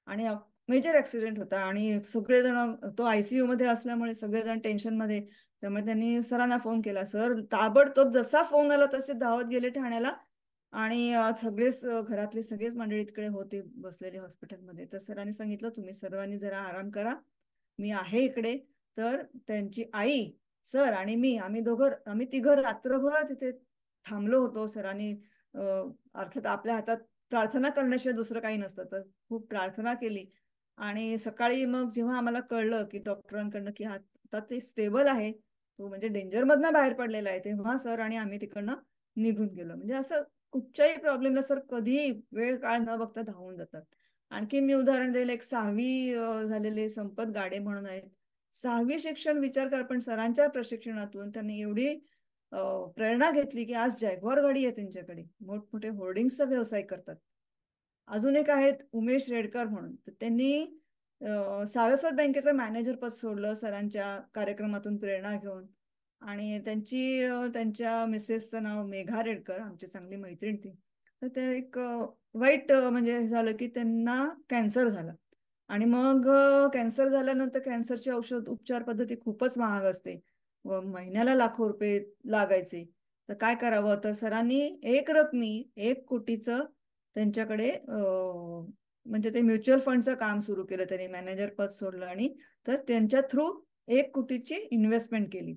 आणि मेजर ऍक्सिडेंट होता, आणि सगळेजण, तो आयसीयू मध्ये असल्यामुळे सगळेजण टेन्शन मध्ये. त्यामुळे त्यांनी सरांना फोन केला, सर ताबडतोब जसा फोन आला तसे धावत गेले ठाण्याला. आणि सगळेच घरातले सगळेच मंडळी तिकडे होते बसलेले हॉस्पिटलमध्ये. तर सरांनी सांगितलं तुम्ही सर्वांनी जरा आराम करा, मी आहे इकडे. तर त्यांची आई, सर आणि मी, आम्ही तिघं रात्रभर तिथे थांबलो होतो. सरांनी अर्थात आपल्या हातात प्रार्थना करण्याशिवाय दुसरं काही नसतं, तर खूप प्रार्थना केली. आणि सकाळी मग जेव्हा आम्हाला कळलं की डॉक्टरांकडनं की आता ते स्टेबल आहे, तो म्हणजे डेंजर मधनं बाहेर पडलेला आहे, तेव्हा सर आणि आम्ही तिकडनं निघून गेलो. म्हणजे असं कुठच्याही प्रॉब्लेमला सर कधी वेळ काळ न बघता धावून जातात. आणखी मी उदाहरण देईल, एक 6वी झालेले संपत गाडे म्हणून आहेत. 6वी शिक्षण विचार कर, पण सरांच्या प्रशिक्षणातून त्यांनी एवढी प्रेरणा घेतली की आज जॅग्वार गाडी आहे त्यांच्याकडे, मोठमोठे होर्डिंग्सचा व्यवसाय करतात. अजून एक आहेत उमेश रेडकर म्हणून, तर त्यांनी सारस्वत बँकेचं मॅनेजर पद सोडलं सरांच्या कार्यक्रमातून प्रेरणा घेऊन. आणि त्यांच्या मिसेसचं नाव मेघा रेडकर, आमची चांगली मैत्रीण ती. तर ते एक वाईट म्हणजे झालं की त्यांना कॅन्सर झाला. आणि मग कॅन्सर झाल्यानंतर कॅन्सरची औषध उपचार पद्धती खूपच महाग असते व महिन्याला लाखो रुपये लागायचे. तर काय करावं, तर सरांनी एक रकमी 1 कोटीचं त्यांच्याकडे म्हणजे ते म्युच्युअल फंडचं काम सुरू केलं. त्यांनी मॅनेजर पद सोडलं आणि तर त्यांच्या थ्रू 1 कोटीची इन्व्हेस्टमेंट केली.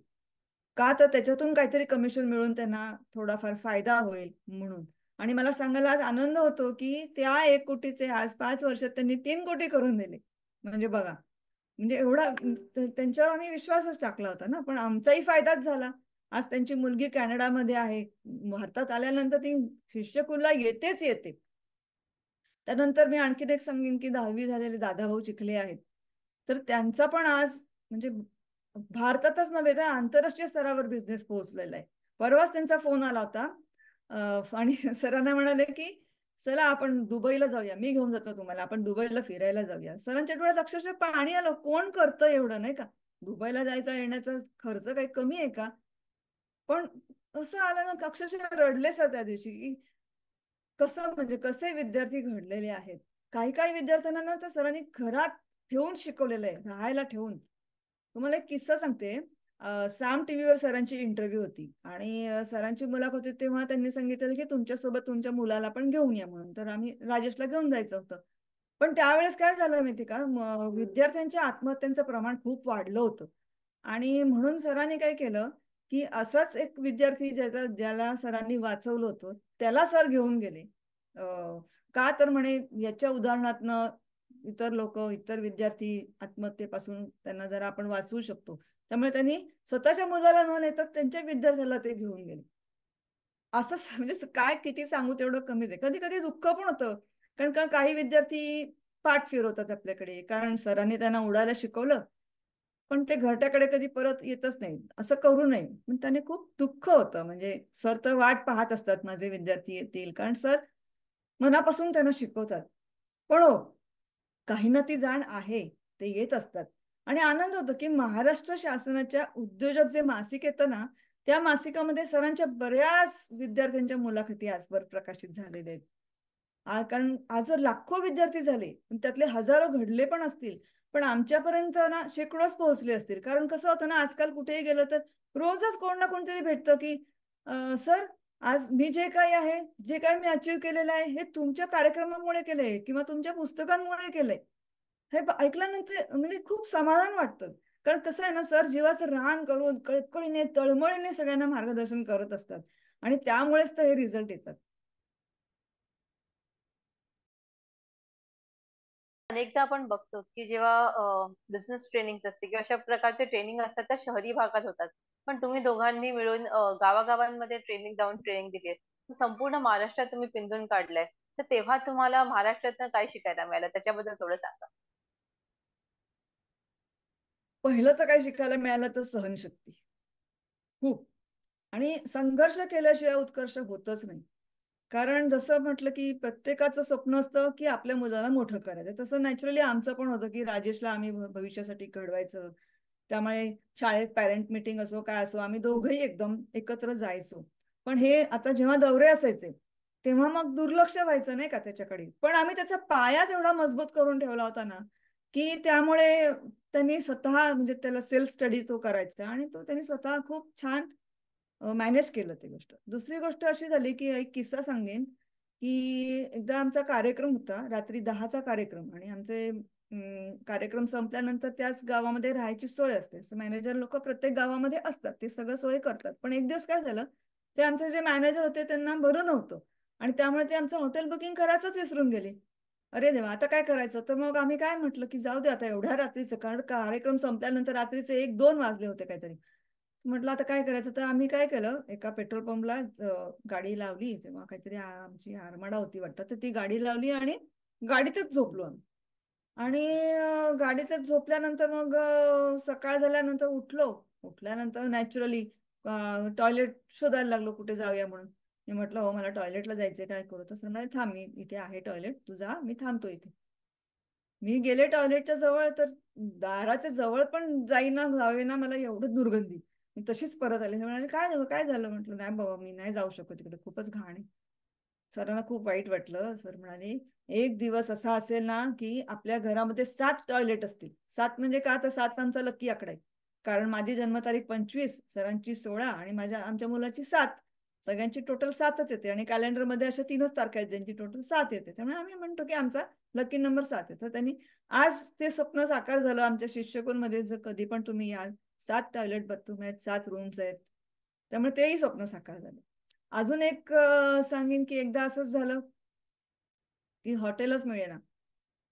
का, तर त्याच्यातून काहीतरी कमिशन मिळून त्यांना थोडाफार फायदा होईल म्हणून. आणि मला सांगायला आज आनंद होतो की त्या 1 कोटीचे आज 5 वर्षात त्यांनी 3 कोटी करून दिले. म्हणजे बघा, म्हणजे एवढा त्यांच्यावर आम्ही विश्वासच टाकला होता ना, पण आमचाही फायदाच झाला. आज त्यांची मुलगी कॅनडामध्ये आहे. भारतात आल्यानंतर ती शिष्यकुलला येतेच येते. त्यानंतर मी आणखीन एक सांगेन की 10वी झालेले दादाभाऊ चिखले आहेत. तर त्यांचा पण आज म्हणजे भारतातच नव्हे तर आंतरराष्ट्रीय स्तरावर बिझनेस पोहोचलेला आहे. परवाच त्यांचा फोन आला होता आणि सरांना म्हणाले की चला आपण दुबईला जाऊया, मी घेऊन जातो तुम्हाला, आपण दुबईला फिरायला जाऊया. सरांच्या डोळ्यात अक्षरशः पाणी आलं, कोण करतं एवढं नाही का. दुबईला जायचा येण्याचा खर्च काही कमी आहे का. पण असं आलं ना अक्षरशः रडले सर त्या दिवशी की कसं म्हणजे कसे विद्यार्थी घडलेले आहेत. काही काही विद्यार्थ्यांना ना तर सरांनी घरात ठेवून शिकवलेलं आहे, राहायला ठेवून. तुम्हाला एक किस्सा सांगते. साम टीव्हीवर सरांची इंटरव्ह्यू होती आणि सरांची मुलाखत होती तेव्हा त्यांनी सांगितलं की तुमच्यासोबत तुमच्या मुलाला पण घेऊन या म्हणून. तर आम्ही राजेशला घेऊन जायचं होतं. पण त्यावेळेस काय झालं माहिती का, विद्यार्थ्यांच्या आत्महत्यांचं प्रमाण खूप वाढलं होतं. आणि म्हणून सरांनी काय केलं की असाच एक विद्यार्थी ज्याला सरांनी वाचवलं होतं त्याला सर घेऊन गेले. का तर म्हणे याच्या उदाहरणातनं इतर लोक, इतर विद्यार्थी आत्महत्येपासून त्यांना जरा आपण वाचवू शकतो. त्यामुळे त्यांनी स्वतःच्या मुलाला न नेता त्यांच्या विद्यार्थ्याला ते घेऊन गेले. असं म्हणजे काय किती सांगू तेवढं कमीच आहे. कधी कधी दुःख पण होतं. कारण कारण काही विद्यार्थी पाठ फिरवतात आपल्याकडे, कारण सरांनी त्यांना उडायला शिकवलं पण ते घरट्याकडे कधी परत येतच नाही. असं करू नये. पण त्याने खूप दुःख होतं. म्हणजे सर तर वाट पाहत असतात माझे विद्यार्थी येतील, कारण सर मनापासून त्यांना शिकवतात. पण हो, काही ना ती जाण आहे, ते येत असतात. आणि आनंद होतो की महाराष्ट्र शासनाच्या उद्योजक जे मासिक येतं ना, त्या मासिकामध्ये सरांच्या बऱ्याच विद्यार्थ्यांच्या मुलाखती आजवर प्रकाशित झालेल्या आहेत. कारण आज लाखो विद्यार्थी झाले, त्यातले हजारो घडले पण असतील. पण आमच्यापर्यंत ना शेकडोच पोहोचले असतील. कारण कसं होतं ना, आजकाल कुठेही गेलं तर रोजच कोण ना कोणतरी भेटतं की सर, आज मी जे काही आहे, जे काही मी अचीव्ह केलेलं आहे, हे तुमच्या कार्यक्रमामुळे केलंय किंवा तुमच्या पुस्तकांमुळे केलंय. हे ऐकल्यानंतर म्हणजे खूप समाधान वाटतं. कारण कसं आहे ना, सर जीवाचं रान करून कळकळीने तळमळीने सगळ्यांना मार्गदर्शन करत असतात आणि त्यामुळेच तर हे रिझल्ट येतात. अनेकदा आपण बघतो की जेव्हा बिझनेस ट्रेनिंग असते किंवा अशा प्रकारचे ट्रेनिंग असतात त्या शहरी भागात होतात. पण तुम्ही दोघांनी मिळून गावागावांमध्ये ट्रेनिंग जाऊन ट्रेनिंग दिली आहे, संपूर्ण महाराष्ट्रात तुम्ही पिंजून काढलंय. तर तेव्हा तुम्हाला महाराष्ट्रातनं काय शिकायला मिळालं त्याच्याबद्दल थोडं सांगा. पहिलं तर काय शिकायला मिळालं तर सहनशक्ती. खूप. आणि संघर्ष केल्याशिवाय उत्कर्ष होतच नाही. कारण जसं म्हटलं की प्रत्येकाचं स्वप्न असतं की आपल्या मुलाला मोठं करायचं. तसं नॅचरली आमचं पण होतं की राजेशला आम्ही भविष्यासाठी घडवायचं. त्यामुळे शाळेत पॅरेंट मीटिंग असो काय असो, आम्ही दोघंही एकदम एकत्र जायचो. पण हे आता जेव्हा दौरे असायचे तेव्हा मग दुर्लक्ष व्हायचं नाही का त्याच्याकडे. पण आम्ही त्याचा पायाच एवढा मजबूत करून ठेवला होता ना की त्यामुळे त्यांनी स्वतः म्हणजे त्याला सेल्फ स्टडी तो करायचा आणि तो त्यांनी स्वतः खूप छान मॅनेज केलं ते गोष्ट. दुसरी गोष्ट अशी झाली की एक किस्सा सांगेन की एकदा आमचा कार्यक्रम होता, रात्री 10चा कार्यक्रम, आणि आमचे कार्यक्रम संपल्यानंतर त्याच गावामध्ये राहायची सोय असते. मॅनेजर लोक प्रत्येक गावामध्ये असतात, ते सगळं सोय करतात. पण एक दिवस काय झालं, ते आमचे जे मॅनेजर होते त्यांना बरं नव्हतं आणि त्यामुळे ते आमचं हॉटेल बुकिंग करायचंच विसरून गेले. अरे देवा, आता काय करायचं. तर मग आम्ही काय म्हटलं की जाऊ दे आता एवढ्या रात्रीचं, कारण कार्यक्रम संपल्यानंतर रात्रीचे 1-2 वाजले होते काहीतरी. म्हटलं आता काय करायचं. तर आम्ही काय केलं, एका पेट्रोल पंपला गाडी लावली. तेव्हा काहीतरी आमची आरमाडा होती वाटतं, तर ती गाडी लावली आणि गाडीतच झोपलो आम्ही. आणि गाडीतच झोपल्यानंतर मग सकाळ झाल्यानंतर उठल्यानंतर नॅचरली टॉयलेट शोधायला लागलो, कुठे जाऊया म्हणून. मी म्हटलं हो मला टॉयलेटला जायचंय, काय करू. तसं म्हणाले थांब, मी इथे आहे टॉयलेट, तू जा, मी थांबतो इथे. मी गेले टॉयलेटच्या जवळ, तर दाराच्या जवळ पण जाईना जावेना मला एवढं दुर्गंधी. मी तशीच परत आले. हे म्हणाले काय झालं, काय झालं. म्हटलं नाही बाबा, मी नाही जाऊ शकत तिकडे, खूपच घाण आहे. सरांना खूप वाईट वाटलं. सर म्हणाले एक दिवस असा असेल ना की आपल्या घरामध्ये 7 टॉयलेट असतील. 7 म्हणजे का, तर 7 आमचा लकी आकडा आहे. कारण माझी जन्मतारीख 25, सरांची 16 आणि आमच्या मुलाची 7. सगळ्यांची टोटल 7च येते आणि कॅलेंडरमध्ये अशा 3च तारखा आहेत ज्यांची टोटल 7 येते. त्यामुळे आम्ही म्हणतो की आमचा लकी नंबर 7 आहे. तर त्यांनी आज ते स्वप्न साकार झालं. आमच्या शिष्यकोनमध्ये जर कधी पण तुम्ही याल, 7 टॉयलेट बाथरूम आहेत, 7 रूम्स आहेत. त्यामुळे तेही स्वप्न साकार झालं. अजून एक सांगेन की एकदा असंच झालं की हॉटेलच मिळेना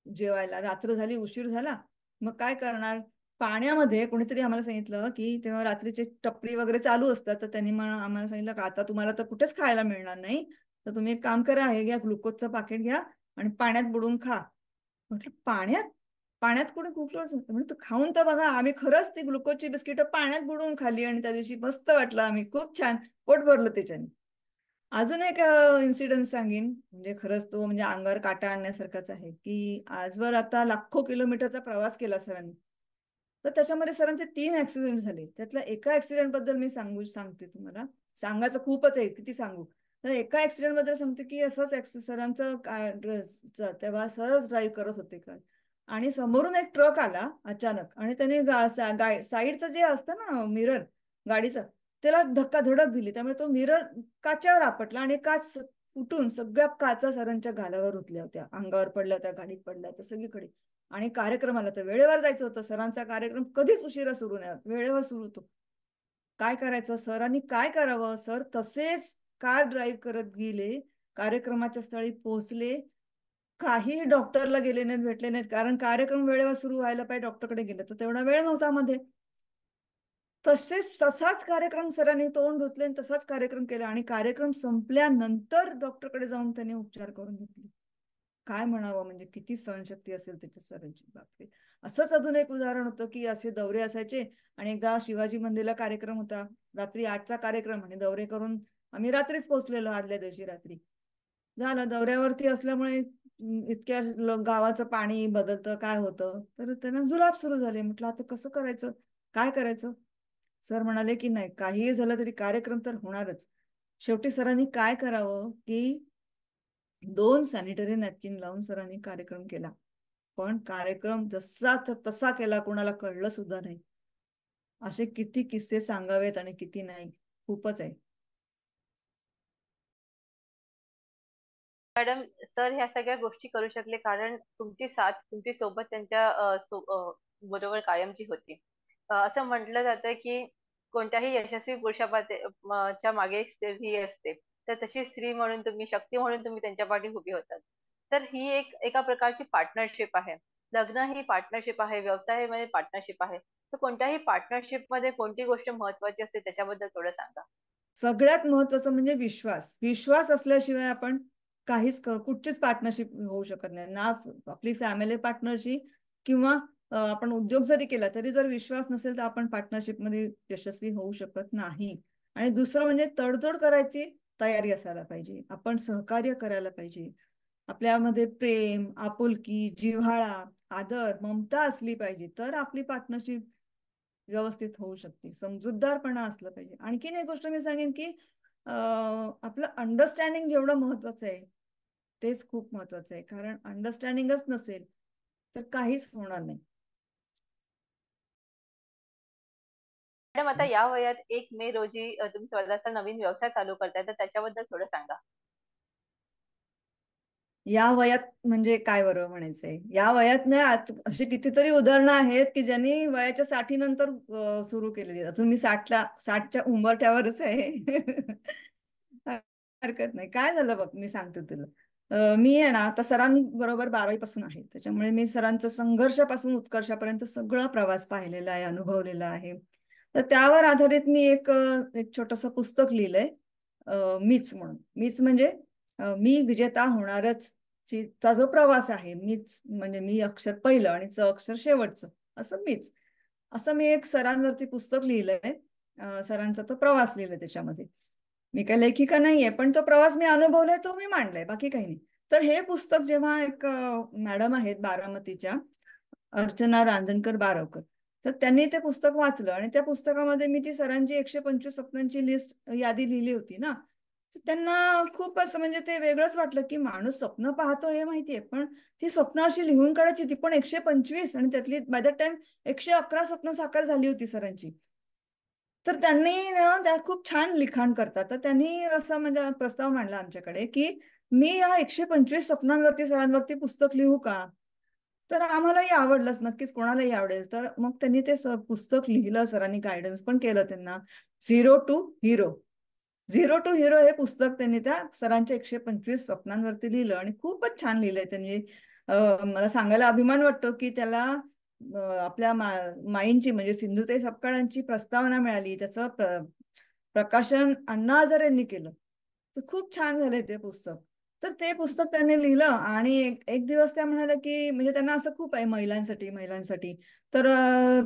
जेवायला. रात्र झाली, उशीर झाला. मग काय करणार. पाण्यामध्ये कोणीतरी आम्हाला सांगितलं की तेव्हा रात्रीचे टपरी वगैरे चालू असतात, तर त्यांनी आम्हाला सांगितलं का आता तुम्हाला तर कुठेच खायला मिळणार नाही, तर तुम्ही एक काम करा, हे घ्या ग्लुकोजचं पाकिट घ्या आणि पाण्यात बुडून खा. म्हटलं पाण्यात? पाण्यात कुठे ग्लुकोज? म्हणजे तू खाऊन तर बघा. आम्ही खरंच ती ग्लुकोजची बिस्किट पाण्यात बुडवून खाल्ली आणि त्या दिवशी मस्त वाटलं, आम्ही खूप छान पोट भरलं त्याच्याने. अजून एक इन्सिडेंट सांगेन, म्हणजे खरंच तो म्हणजे अंगावर काटा आणण्यासारखाच आहे, की आजवर आता लाखो किलोमीटरचा प्रवास केला सरांनी, तर त्याच्यामध्ये सरांचे 3 ऍक्सिडेंट झाले. त्यातल्या एका ऍक्सिडेंट बद्दल मी सांगते तुम्हाला. सांगायचं खूपच आहे, किती सांगू. तर एका ऍक्सिडेंट बद्दल सांगते की असंच सरांचं तेव्हा सहज ड्राईव्ह करत होते का, आणि समोरून एक ट्रक आला अचानक, आणि त्याने साईडचं जे असतं ना मिरर गाडीचं, त्याला धक्काधडक दिली. त्यामुळे तो मिरर काचावर आपटला आणि काच फुटून सगळ्या काचा सरांच्या गालावर उठल्या होत्या, अंगावर पडल्या होत्या, गाडीत पडल्या होत्या सगळीकडे. आणि कार्यक्रमाला तर वेळेवर जायचं होतं. सरांचा कार्यक्रम कधीच उशिरा सुरू नाही, वेळेवर सुरू होतो. काय करायचं, सरांनी काय करावं, सर तसेच कार ड्राईव्ह करत गेले, कार्यक्रमाच्या स्थळी पोहोचले. काही डॉक्टरला गेले नाहीत, भेटले नाहीत, कारण कार्यक्रम वेळेवर सुरू व्हायला पाहिजे. डॉक्टरकडे गेले तर तेवढा वेळ नव्हता मध्ये. तसाच कार्यक्रम सरांनी तोंड धुतले आणि तसाच कार्यक्रम केला, आणि कार्यक्रम संपल्यानंतर डॉक्टरकडे जाऊन त्यांनी उपचार करून घेतले. काय म्हणावं, म्हणजे किती सहनशक्ती असेल त्याच्या सरांची, बापरे. असंच अजून एक उदाहरण होतं की असे दौरे असायचे, आणि एकदा शिवाजी मंदिरला कार्यक्रम होता, रात्री 8चा कार्यक्रम, आणि दौरे करून आम्ही रात्रीच पोहोचलेलो, आदल्या दिवशी रात्री. झालं दौऱ्यावरती असल्यामुळे इतक्या गावाचं पाणी बदलतं काय होतं, तर त्यांना जुलाब सुरू झाले. म्हटलं आता कसं करायचं, काय करायचं. सर म्हणाले की नाही, काहीही झालं तरी कार्यक्रम तर होणारच. शेवटी सरांनी काय करावं की 2 सॅनिटरी नॅपकिन लावून सरांनी कार्यक्रम केला. पण कार्यक्रम जसाचा तसा केला, कोणाला कळलं सुद्धा नाही. असे किती किस्से सांगावेत आणि किती नाही, खूपच आहे. मॅडम, सर ह्या सगळ्या गोष्टी करू शकले कारण तुमची साथ, तुमची सोबत त्यांच्या बरोबर कायमची होती. असं म्हटलं जातं की कोणत्याही यशस्वी च्या मागे स्त्री असते, तर तशी स्त्री म्हणून तुम्ही, शक्ती म्हणून तुम्ही त्यांच्या पाठी उभी होतात. तर ही एका प्रकारची पार्टनरशिप आहे. लग्न ही पार्टनरशिप आहे, व्यवसाय हे म्हणजे पार्टनरशिप आहे. तर कोणत्याही पार्टनरशिप मध्ये कोणती गोष्ट महत्वाची असते त्याच्याबद्दल थोडं सांगा. सगळ्यात महत्वाचं म्हणजे विश्वास. विश्वास असल्याशिवाय आपण कुठचीच पार्टनरशिप होऊ शकत नाही ना. आपली फॅमिली पार्टनरशिप किंवा आपण उद्योग जरी केला तरी जर विश्वास नसेल तर आपण पार्टनरशिप मध्ये यशस्वी होऊ शकत नाही. आणि दुसरं म्हणजे तडजोड करायची तयारी असायला पाहिजे, आपण सहकार्य करायला पाहिजे, आपल्यामध्ये प्रेम, आपुलकी, जिव्हाळा, आदर, ममता असली पाहिजे, तर आपली पार्टनरशिप व्यवस्थित होऊ शकते. समजूतदारपणा असलं पाहिजे. आणखीन एक गोष्ट मी सांगेन की आपलं अंडरस्टँडिंग जेवढं महत्वाचं आहे तेच खूप महत्वाचं आहे, कारण अंडरस्टँडिंगच नसेल तर काहीच होणार नाही. मॅडम, आता या वयात 1 मे रोजी तुम्ही स्वतःचा नवीन व्यवसाय चालू करताय, तर त्याच्याबद्दल थोडं सांगा. या वयात म्हणजे काय बरं म्हणायचंय, या वयात नाही. अशी कितीतरी उदाहरणं आहेत की ज्यांनी वयाच्या 60 नंतर सुरू केलेली. अजून मी 60च्या उंबरठ्यावरच आहे. हरकत नाही. काय झालं बघ, मी सांगते तुला. मी आहे ना आता सरांबरोबर 12वी पासून आहे, त्याच्यामुळे मी सरांचं संघर्षापासून उत्कर्षापर्यंत सगळा प्रवास पाहिलेला आहे, अनुभवलेला आहे. तर त्यावर आधारित मी एक छोटंसं पुस्तक लिहिलंय, मीच म्हणून. मीच म्हणजे मी विजेता होणारच चा जो प्रवास आहे. मीच म्हणजे मी अक्षर पहिलं आणि च अक्षर शेवटचं, असं मीच. असं मी एक सरांवरती पुस्तक लिहिलंय. सरांचा तो प्रवास लिहिलाय त्याच्यामध्ये. मी काय लेखिका नाहीये, पण तो प्रवास मी अनुभवलाय, तो मी मांडलाय, बाकी काही नाही. तर हे पुस्तक जेव्हा एक मॅडम आहेत बारामतीच्या, अर्चना रांजणकर बारवकर, तर त्यांनी ते पुस्तक वाचलं, आणि त्या पुस्तकामध्ये मी ती सरांची 125 स्वप्नांची लिस्ट, यादी लिहिली होती ना. तर त्यांना खूप असं म्हणजे ते वेगळंच वाटलं की माणूस स्वप्न पाहतो हे माहितीये, पण ती स्वप्न अशी लिहून काढायची, ती पण 125, आणि त्यातली बाय द टाइम 111 स्वप्न साकार झाली होती सरांची. तर त्यांनी ना त्या खूप छान लिखाण करतात. तर त्यांनी असं म्हणजे प्रस्ताव मांडला आमच्याकडे की मी या 125 स्वप्नांवरती सरांवरती पुस्तक लिहू का. तर आम्हालाही आवडलंच, नक्कीच कोणालाही आवडेल. तर मग त्यांनी ते पुस्तक लिहिलं, सरांनी गायडन्स पण केलं त्यांना. Zero to hero. Zero to hero हे पुस्तक त्यांनी त्या सरांच्या 125 स्वप्नांवरती लिहिलं, आणि खूपच छान लिहिलंय त्यांनी. मला सांगायला अभिमान वाटतो की त्याला आपल्या माईंची म्हणजे सिंधुताई सपकाळांची प्रस्तावना मिळाली, त्याचं प्रकाशन अण्णा हजारेंनी केलं. तर खूप छान झालंय ते पुस्तक. तर ते पुस्तक त्यांनी लिहिलं आणि एक दिवस त्या म्हणाल्या की म्हणजे त्यांना असं खूप आहे महिलांसाठी महिलांसाठी. तर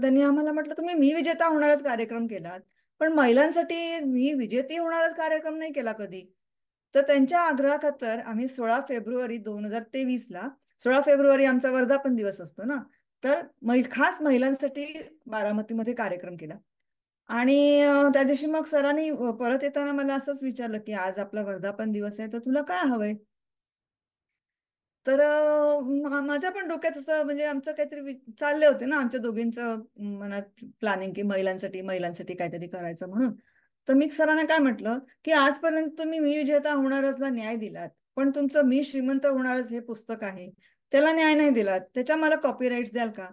त्यांनी आम्हाला म्हटलं तुम्ही मी विजेता होणारच कार्यक्रम केलात, पण महिलांसाठी मी विजेती होणारच कार्यक्रम नाही केला कधी. तर त्यांच्या आग्रहाखातर आम्ही 16 फेब्रुवारी 2023ला, 16 फेब्रुवारी आमचा वर्धापन दिवस असतो ना, तर खास महिलांसाठी बारामतीमध्ये कार्यक्रम केला. आणि त्या दिवशी मग सरांनी परत येताना मला असंच विचारलं की आज आपला वर्धापन दिवस आहे तर तुला काय हवंय. तर माझ्या पण डोक्यात असं म्हणजे आमचं काहीतरी चालले होते ना आमच्या दोघींचं मनात प्लॅनिंग की महिलांसाठी महिलांसाठी काहीतरी करायचं म्हणून. तर मी सरांना काय म्हटलं की आजपर्यंत तुम्ही मी विजेता होणारचला न्याय दिलात, पण तुमचं मी श्रीमंत होणारच हे पुस्तक आहे त्याला न्याय नाही दिलात, त्याच्या मला कॉपीराईट्स द्याल का.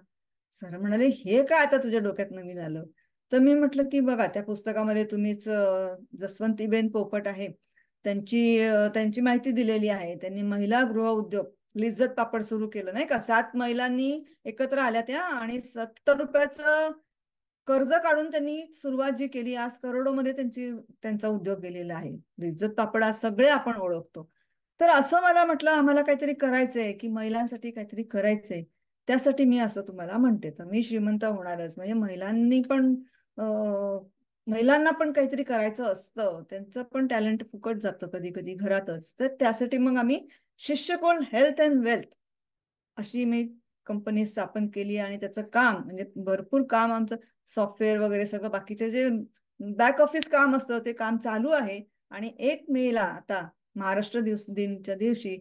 सर म्हणाले हे काय आता तुझ्या डोक्यात नवीन आलं. तर मी म्हटलं की बघा त्या पुस्तकामध्ये तुम्हीच जसवंतीबेन पोपट आहे त्यांची माहिती दिलेली आहे. त्यांनी महिला गृह उद्योग लिज्जत पापड सुरू केलं नाही का, 7 महिलांनी एकत्र आल्या त्या आणि 70 रुपयाचं कर्ज काढून त्यांनी सुरुवात जी केली, आज करोडोमध्ये त्यांचा उद्योग गेलेला आहे. लिज्जत पापड आज सगळे आपण ओळखतो. तर असं मला म्हटलं आम्हाला काहीतरी करायचंय की महिलांसाठी काहीतरी करायचंय, त्यासाठी मी असं तुम्हाला म्हणते. तर मी श्रीमंत होणारच म्हणजे महिलांना पण काहीतरी करायचं असतं, त्यांचं पण टॅलेंट फुकट जातं कधी कधी घरातच. तर त्यासाठी मग आम्ही शिष्यकोल हेल्थ अँड वेल्थ अशी मी कंपनी स्थापन केली आणि त्याचं काम म्हणजे भरपूर काम आमचं सॉफ्टवेअर वगैरे सगळं बाकीचे जे बॅक ऑफिस काम असतं ते काम चालू आहे. आणि 1 मेला आता महाराष्ट्र दिनच्या दिवशी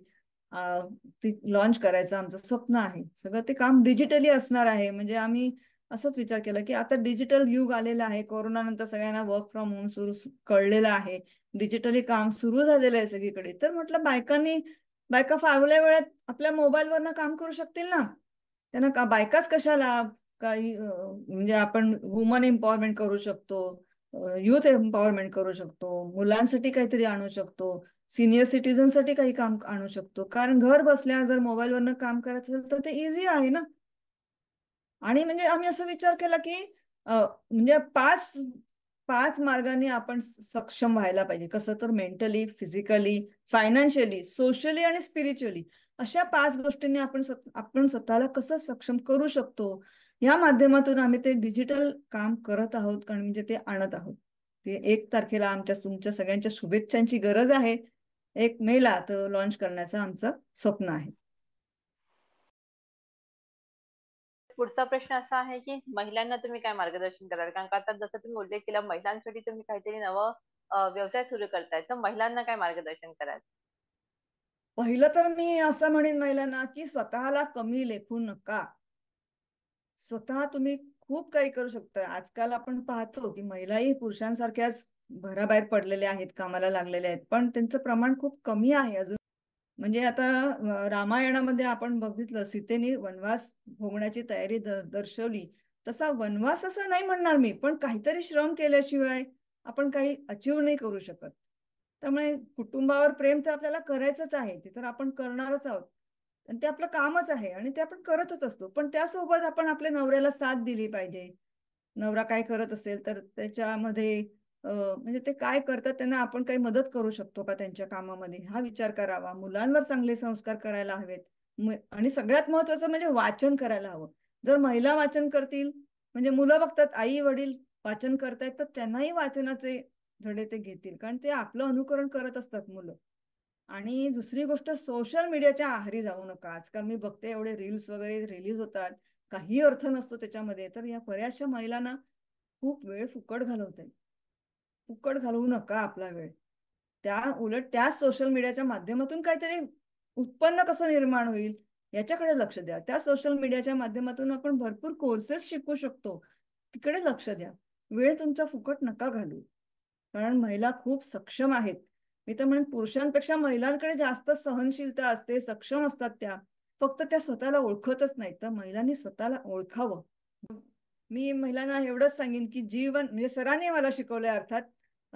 ती लॉन्च करायचं आमचं स्वप्न आहे. सगळं ते काम डिजिटली असणार आहे. म्हणजे आम्ही असंच विचार केला की आता डिजिटल युग आलेलं आहे. कोरोना नंतर सगळ्यांना वर्क फ्रॉम होम सुरू कळलेलं आहे, डिजिटली काम सुरू झालेलं आहे सगळीकडे. तर म्हटलं बायका फावल्या वेळात आपल्या मोबाईलवरनं काम करू शकतील ना. त्यांना बायकाच कशाला काही म्हणजे आपण वुमन एम्पॉवरमेंट करू शकतो, युथ एम्पॉवरमेंट करू शकतो, मुलांसाठी काहीतरी आणू शकतो, सिनियर सिटीजनसाठी काही काम आणू शकतो. कारण घर बसल्या जर मोबाईलवरनं काम करायचं असेल तर ते इझी आहे ना. आणि म्हणजे आम्ही असा विचार केला की म्हणजे पाच पाच मार्गांनी आपण सक्षम व्हायला पाहिजे. कसं तर मेंटली, फिजिकली, फायनान्शियली, सोशली आणि स्पिरिच्युअली अशा 5 गोष्टींनी आपण स्वतःला कसं सक्षम करू शकतो, या माध्यमातून आम्ही ते डिजिटल काम करत आहोत आणि म्हणजे ते आणत आहोत. ते 1 तारखेला तुमच्या सगळ्यांच्या शुभेच्छांची गरज आहे. 1 मेला तो लॉन्च करण्याचं आमचं स्वप्न आहे. पुढचा प्रश्न असा आहे की महिलांना तुम्ही काय मार्गदर्शन कराल, कारण का आता जसं तुम्ही उल्लेख केला महिलांसाठी तुम्ही काहीतरी नवं व्यवसाय सुरू करताय, तर महिलांना काय मार्गदर्शन कराल. पहिलं तर मी असं म्हणेन महिलांना की स्वतःला कमी लेखू नका. स्वतः तुम्ही खूप काही करू शकता. आजकाल आपण पाहतो की महिलाही पुरुषांसारख्याच घराबाहेर पडलेल्या आहेत, कामाला लागलेल्या आहेत, पण त्यांचं प्रमाण खूप कमी आहे अजून. म्हणजे आता रामायणामध्ये आपण बघितलं सीतेने वनवास भोगण्याची तयारी दर्शवली. तसा वनवास असं नाही म्हणणार मी, पण काहीतरी श्रम केल्याशिवाय आपण काही अचीव नाही करू शकत. त्यामुळे कुटुंबावर प्रेम तर आपल्याला करायचंच आहे, ते तर आपण करणारच आहोत आणि ते आपलं कामच आहे आणि ते आपण करतच असतो. पण त्यासोबत आपण आपल्या नवऱ्याला साथ दिली पाहिजे. नवरा काय करत असेल तर त्याच्यामध्ये म्हणजे ते काय करतात त्यांना आपण काही मदत करू शकतो का त्यांच्या कामामध्ये, हा विचार करावा. मुलांवर चांगले संस्कार करायला हवेत. आणि सगळ्यात महत्वाचं म्हणजे वाचन करायला हवं. जर महिला वाचन करतील म्हणजे मुलं बघतात आई वडील वाचन करतायत तर त्यांनाही वाचनाचे धडे ते घेतील, कारण ते आपलं अनुकरण करत असतात मुलं. आणि दुसरी गोष्ट सोशल मीडियाच्या आहारी जाऊ नका. आजकाल मी बघते एवढे रील्स वगैरे रिलीज होतात, काही अर्थ नसतो त्याच्यामध्ये. तर या बऱ्याचशा महिलांना खूप वेळ फुकट घालवतायत. फुकट घालवू नका आपला वेळ. उलट त्या सोशल मीडियाच्या माध्यमातून काहीतरी उत्पन्न कसं निर्माण होईल याच्याकडे लक्ष द्या. त्या सोशल मीडियाच्या माध्यमातून आपण भरपूर कोर्सेस शिकू शकतो, तिकडे लक्ष द्या. वेळ तुमचा फुकट नका घालू, कारण महिला खूप सक्षम आहेत. मी तर म्हणेन पुरुषांपेक्षा महिलांकडे जास्त सहनशीलता असते, सक्षम असतात त्या. फक्त त्या स्वतःला ओळखतच नाहीत. तर महिलांनी स्वतःला ओळखावं. मी महिलांना एवढंच सांगेन की जीवन म्हणजे सरांनी मला शिकवलंय, अर्थात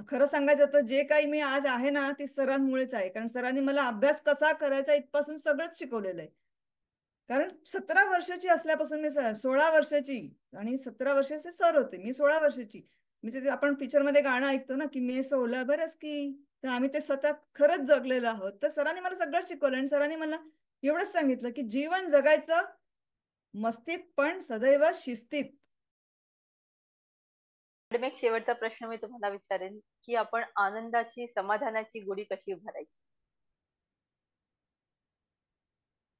खरं सांगायचं तर जे काही मी आज आहे ना ते सरांमुळेच आहे. कारण सरांनी मला अभ्यास कसा करायचा इथपासून सगळंच शिकवलेलं आहे. कारण 17 वर्षाची असल्यापासून मी 16 वर्षाची आणि 17 वर्षाचे सर होते, मी 16 वर्षाची. म्हणजे ते आपण पिक्चर मध्ये गाणं ऐकतो ना की मी 16 बरस की, तर आम्ही ते स्वतः खरंच जगलेलो आहोत. तर सरांनी मला सगळं शिकवलं आणि सरांनी मला एवढंच सांगितलं की जीवन जगायचं मस्तीत पण सदैव शिस्तीत. मॅडम, एक शेवटचा प्रश्न मी तुम्हाला विचारेन की आपण आनंदाची, समाधानाची गुढी कशी उभारायची?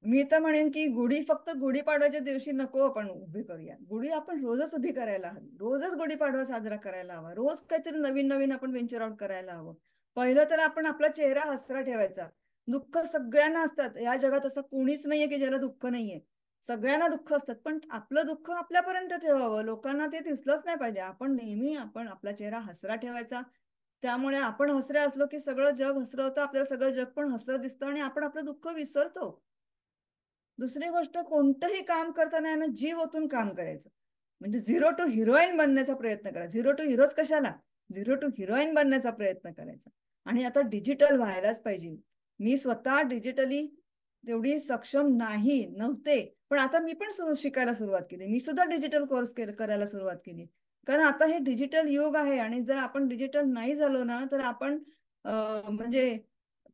मी तर म्हणेन की गुढी फक्त गुढीपाडव्याच्या दिवशी नको आपण उभी करूया. गुढी आपण रोजच उभी करायला हवी. रोजच गुढीपाडवा साजरा करायला हवा. रोज काहीतरी नवीन नवीन आपण व्हेंचर आउट करायला हवं. पहिलं तर आपण आपला चेहरा हसरा ठेवायचा. दुःख सगळ्यांना असतात या जगात, असं कोणीच नाहीये की ज्याला दुःख नाहीये. सगळ्यांना दुःख असतात, पण आपलं दुःख आपल्यापर्यंत ठेवावं. लोकांना ते दिसलंच नाही पाहिजे. आपण नेहमी आपला चेहरा हसरा ठेवायचा. त्यामुळे आपण हसरे असलो की सगळं जग हसरं होतं, आपल्याला सगळं जग पण हसरं दिसतं आणि आपण आपलं दुःख विसरतो. दुसरी गोष्ट, कोणतंही काम करताना आहे ना जीव ओतून काम करायचं. म्हणजे झिरो टू हिरोईन बनण्याचा प्रयत्न करा. झिरो टू हिरोज कशाला, झिरो टू हिरोईन बनण्याचा प्रयत्न करायचा. आणि आता डिजिटल व्हायलाच पाहिजे. मी स्वतः डिजिटली तेवढी सक्षम नव्हते, पण आता मी पण शिकायला सुरुवात केली. मी सुद्धा डिजिटल कोर्स करायला सुरुवात केली. कारण आता हे डिजिटल युग आहे आणि जर आपण डिजिटल नाही झालो ना तर आपण म्हणजे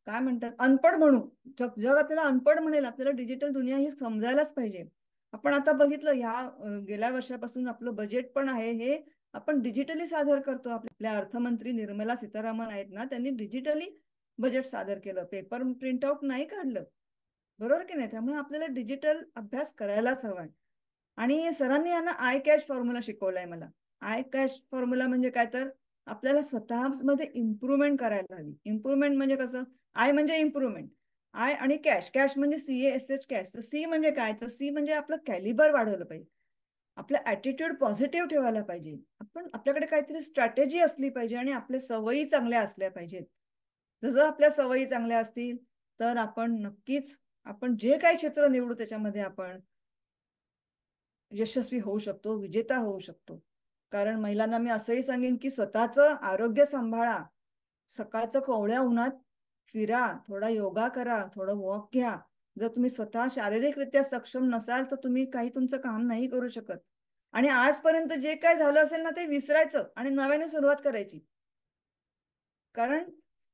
काय म्हणतात अनपड म्हणू. जग आपल्याला अनपड म्हणेल. आपल्याला डिजिटल दुनिया ही समजायलाच पाहिजे. आपण आता बघितलं गेल्या वर्षापासून आपलं बजेट पण आहे हे आपण डिजिटली सादर करतो. आपल्या अर्थमंत्री निर्मला सीतारामन आहेत ना, त्यांनी डिजिटली बजेट सादर केलं. पेपर प्रिंटआउट नाही काढलं. बरोबर की नाही? त्यामुळे आपल्याला डिजिटल अभ्यास करायलाच हवाय. आणि सरांनी यांना आय कॅश फॉर्म्युला शिकवलाय मला. आय कॅश फॉर्म्युला म्हणजे काय, तर आपल्याला स्वतःमध्ये इम्प्रुव्हमेंट करायला हवी. इम्प्रुव्हमेंट म्हणजे कसं, आय म्हणजे इम्प्रुव्हमेंट, आय आणि कॅश. कॅश म्हणजे CASH कॅश. तर सी म्हणजे काय, तर सी म्हणजे आपलं कॅलिबर वाढवलं पाहिजे. आपलं ऍटिट्यूड पॉझिटिव्ह ठेवायला पाहिजे. आपल्याकडे काहीतरी स्ट्रॅटेजी असली पाहिजे आणि आपल्या सवयी चांगल्या असल्या पाहिजेत. जसं आपल्या सवयी चांगल्या असतील तर आपण नक्कीच, आपण जे काही क्षेत्र निवडू त्याच्यामध्ये आपण यशस्वी होऊ शकतो, विजेता होऊ शकतो. कारण महिलांना मी असंही सांगेन की स्वतःचं आरोग्य सांभाळा. सकाळचं कोवळ्या उन्हात फिरा, थोडा योगा करा, थोडं वॉक घ्या. जर तुम्ही स्वतः शारीरिकरित्या सक्षम नसाल तर तुम्ही काही तुमचं काम नाही करू शकत. आणि आजपर्यंत जे काय झालं असेल ना ते विसरायचं आणि नव्याने सुरुवात करायची. कारण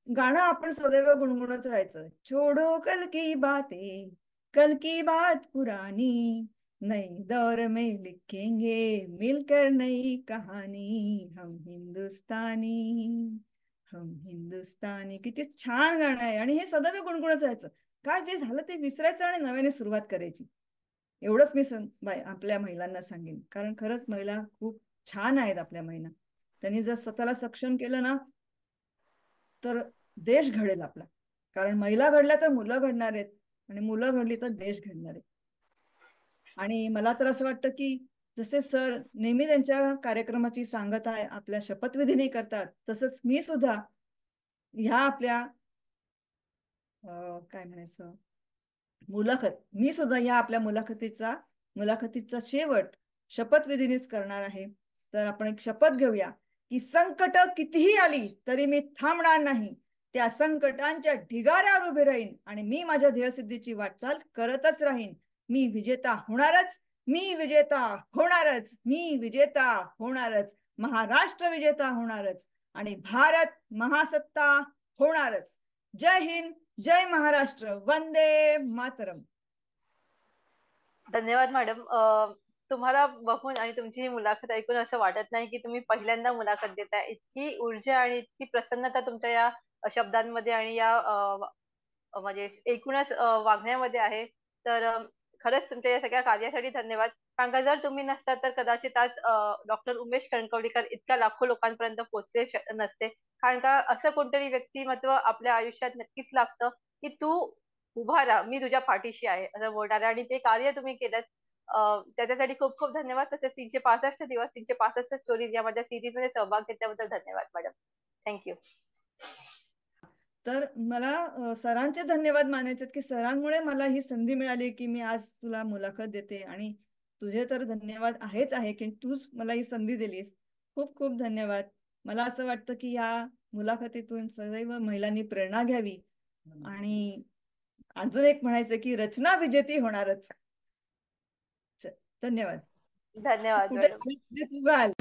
गाणं आपण सदैव गुणगुणत राहायचं. छोडो कल की बातें, कल की बात पुरानी, नई दौर में लिखेंगे मिलकर नई कहानी, हम हिंदुस्तानी, हम हिंदुस्तानी. किती छान गाणं आहे आणि हे सदैव गुणगुणत राहायचं. काय जे झालं ते विसरायचं आणि नव्याने सुरुवात करायची. एवढंच मी आपल्या महिलांना सांगेन. कारण खरंच महिला खूप छान आहेत. आपल्या महिला त्यांनी जर स्वतःला सक्षम केलं ना तर देश घडेल आपला. कारण महिला घडल्या तर मुलं घडणार आहेत आणि मुलं घडली तर देश घडणार आहेत. आणि मला तर असं वाटतं की जसे सर नेहमी त्यांच्या कार्यक्रमाची सांगता आपल्या शपथविधीने करतात, तसंच मी सुद्धा ह्या आपल्या काय म्हणायचं मी सुद्धा या आपल्या मुलाखतीचा शेवट शपथविधीनेच करणार आहे. तर आपण एक शपथ घेऊया की संकट कितीही आली तरी मी थांबणार नाही. त्या संकटांच्या ढिगाऱ्यावर उभे राहीन आणि मी माझ्या ध्येयसिद्धीची वाटचाल करतच राहीन. मी विजेता होणारच, मी विजेता होणारच, मी विजेता होणारच. महाराष्ट्र विजेता होणारच आणि भारत महासत्ता होणारच. जय हिंद, जय महाराष्ट्र, वंदे मातरम. धन्यवाद मॅडम. तुम्हाला बघून आणि तुमची ही मुलाखत ऐकून असं वाटत नाही की तुम्ही पहिल्यांदा मुलाखत देताय. इतकी ऊर्जा आणि इतकी प्रसन्नता तुमच्या या शब्दांमध्ये आणि या म्हणजे एकूणच वागण्यामध्ये आहे. तर खरंच तुमच्या या सगळ्या कार्यासाठी धन्यवाद. कारण का जर तुम्ही नसतात तर कदाचित आज डॉक्टर उमेश कणकवलीकर इतक्या लाखो लोकांपर्यंत पोहोचले नसते. कारण का असं कोणतरी व्यक्तिमत्व आपल्या आयुष्यात नक्कीच लागतं की तू उभा राहा, मी तुझ्या पाठीशी आहे असं बोलणारं, आणि ते कार्य तुम्ही केलं त्याच्यासाठी खूप खूप धन्यवाद. तसेच 365 दिवस 365 स्टोरीज या माझ्या सिरीज मध्ये सहभाग घेतल्याबद्दल धन्यवाद मॅडम. थँक्यू. तर मला सरांचे धन्यवाद मानायचे की सरांमुळे मला ही संधी मिळाली की मी आज तुला मुलाखत देते. आणि तुझे तर धन्यवाद आहे की तूच मला ही संधी दिलीस. खूप खूप धन्यवाद. मला असं वाटतं की या मुलाखतीतून सदैव महिलांनी प्रेरणा घ्यावी आणि अजून एक म्हणायचं की रचना विजेती होणारच. धन्यवाद. धन्यवाद कुठे मॅडम. कुठे तू घाल.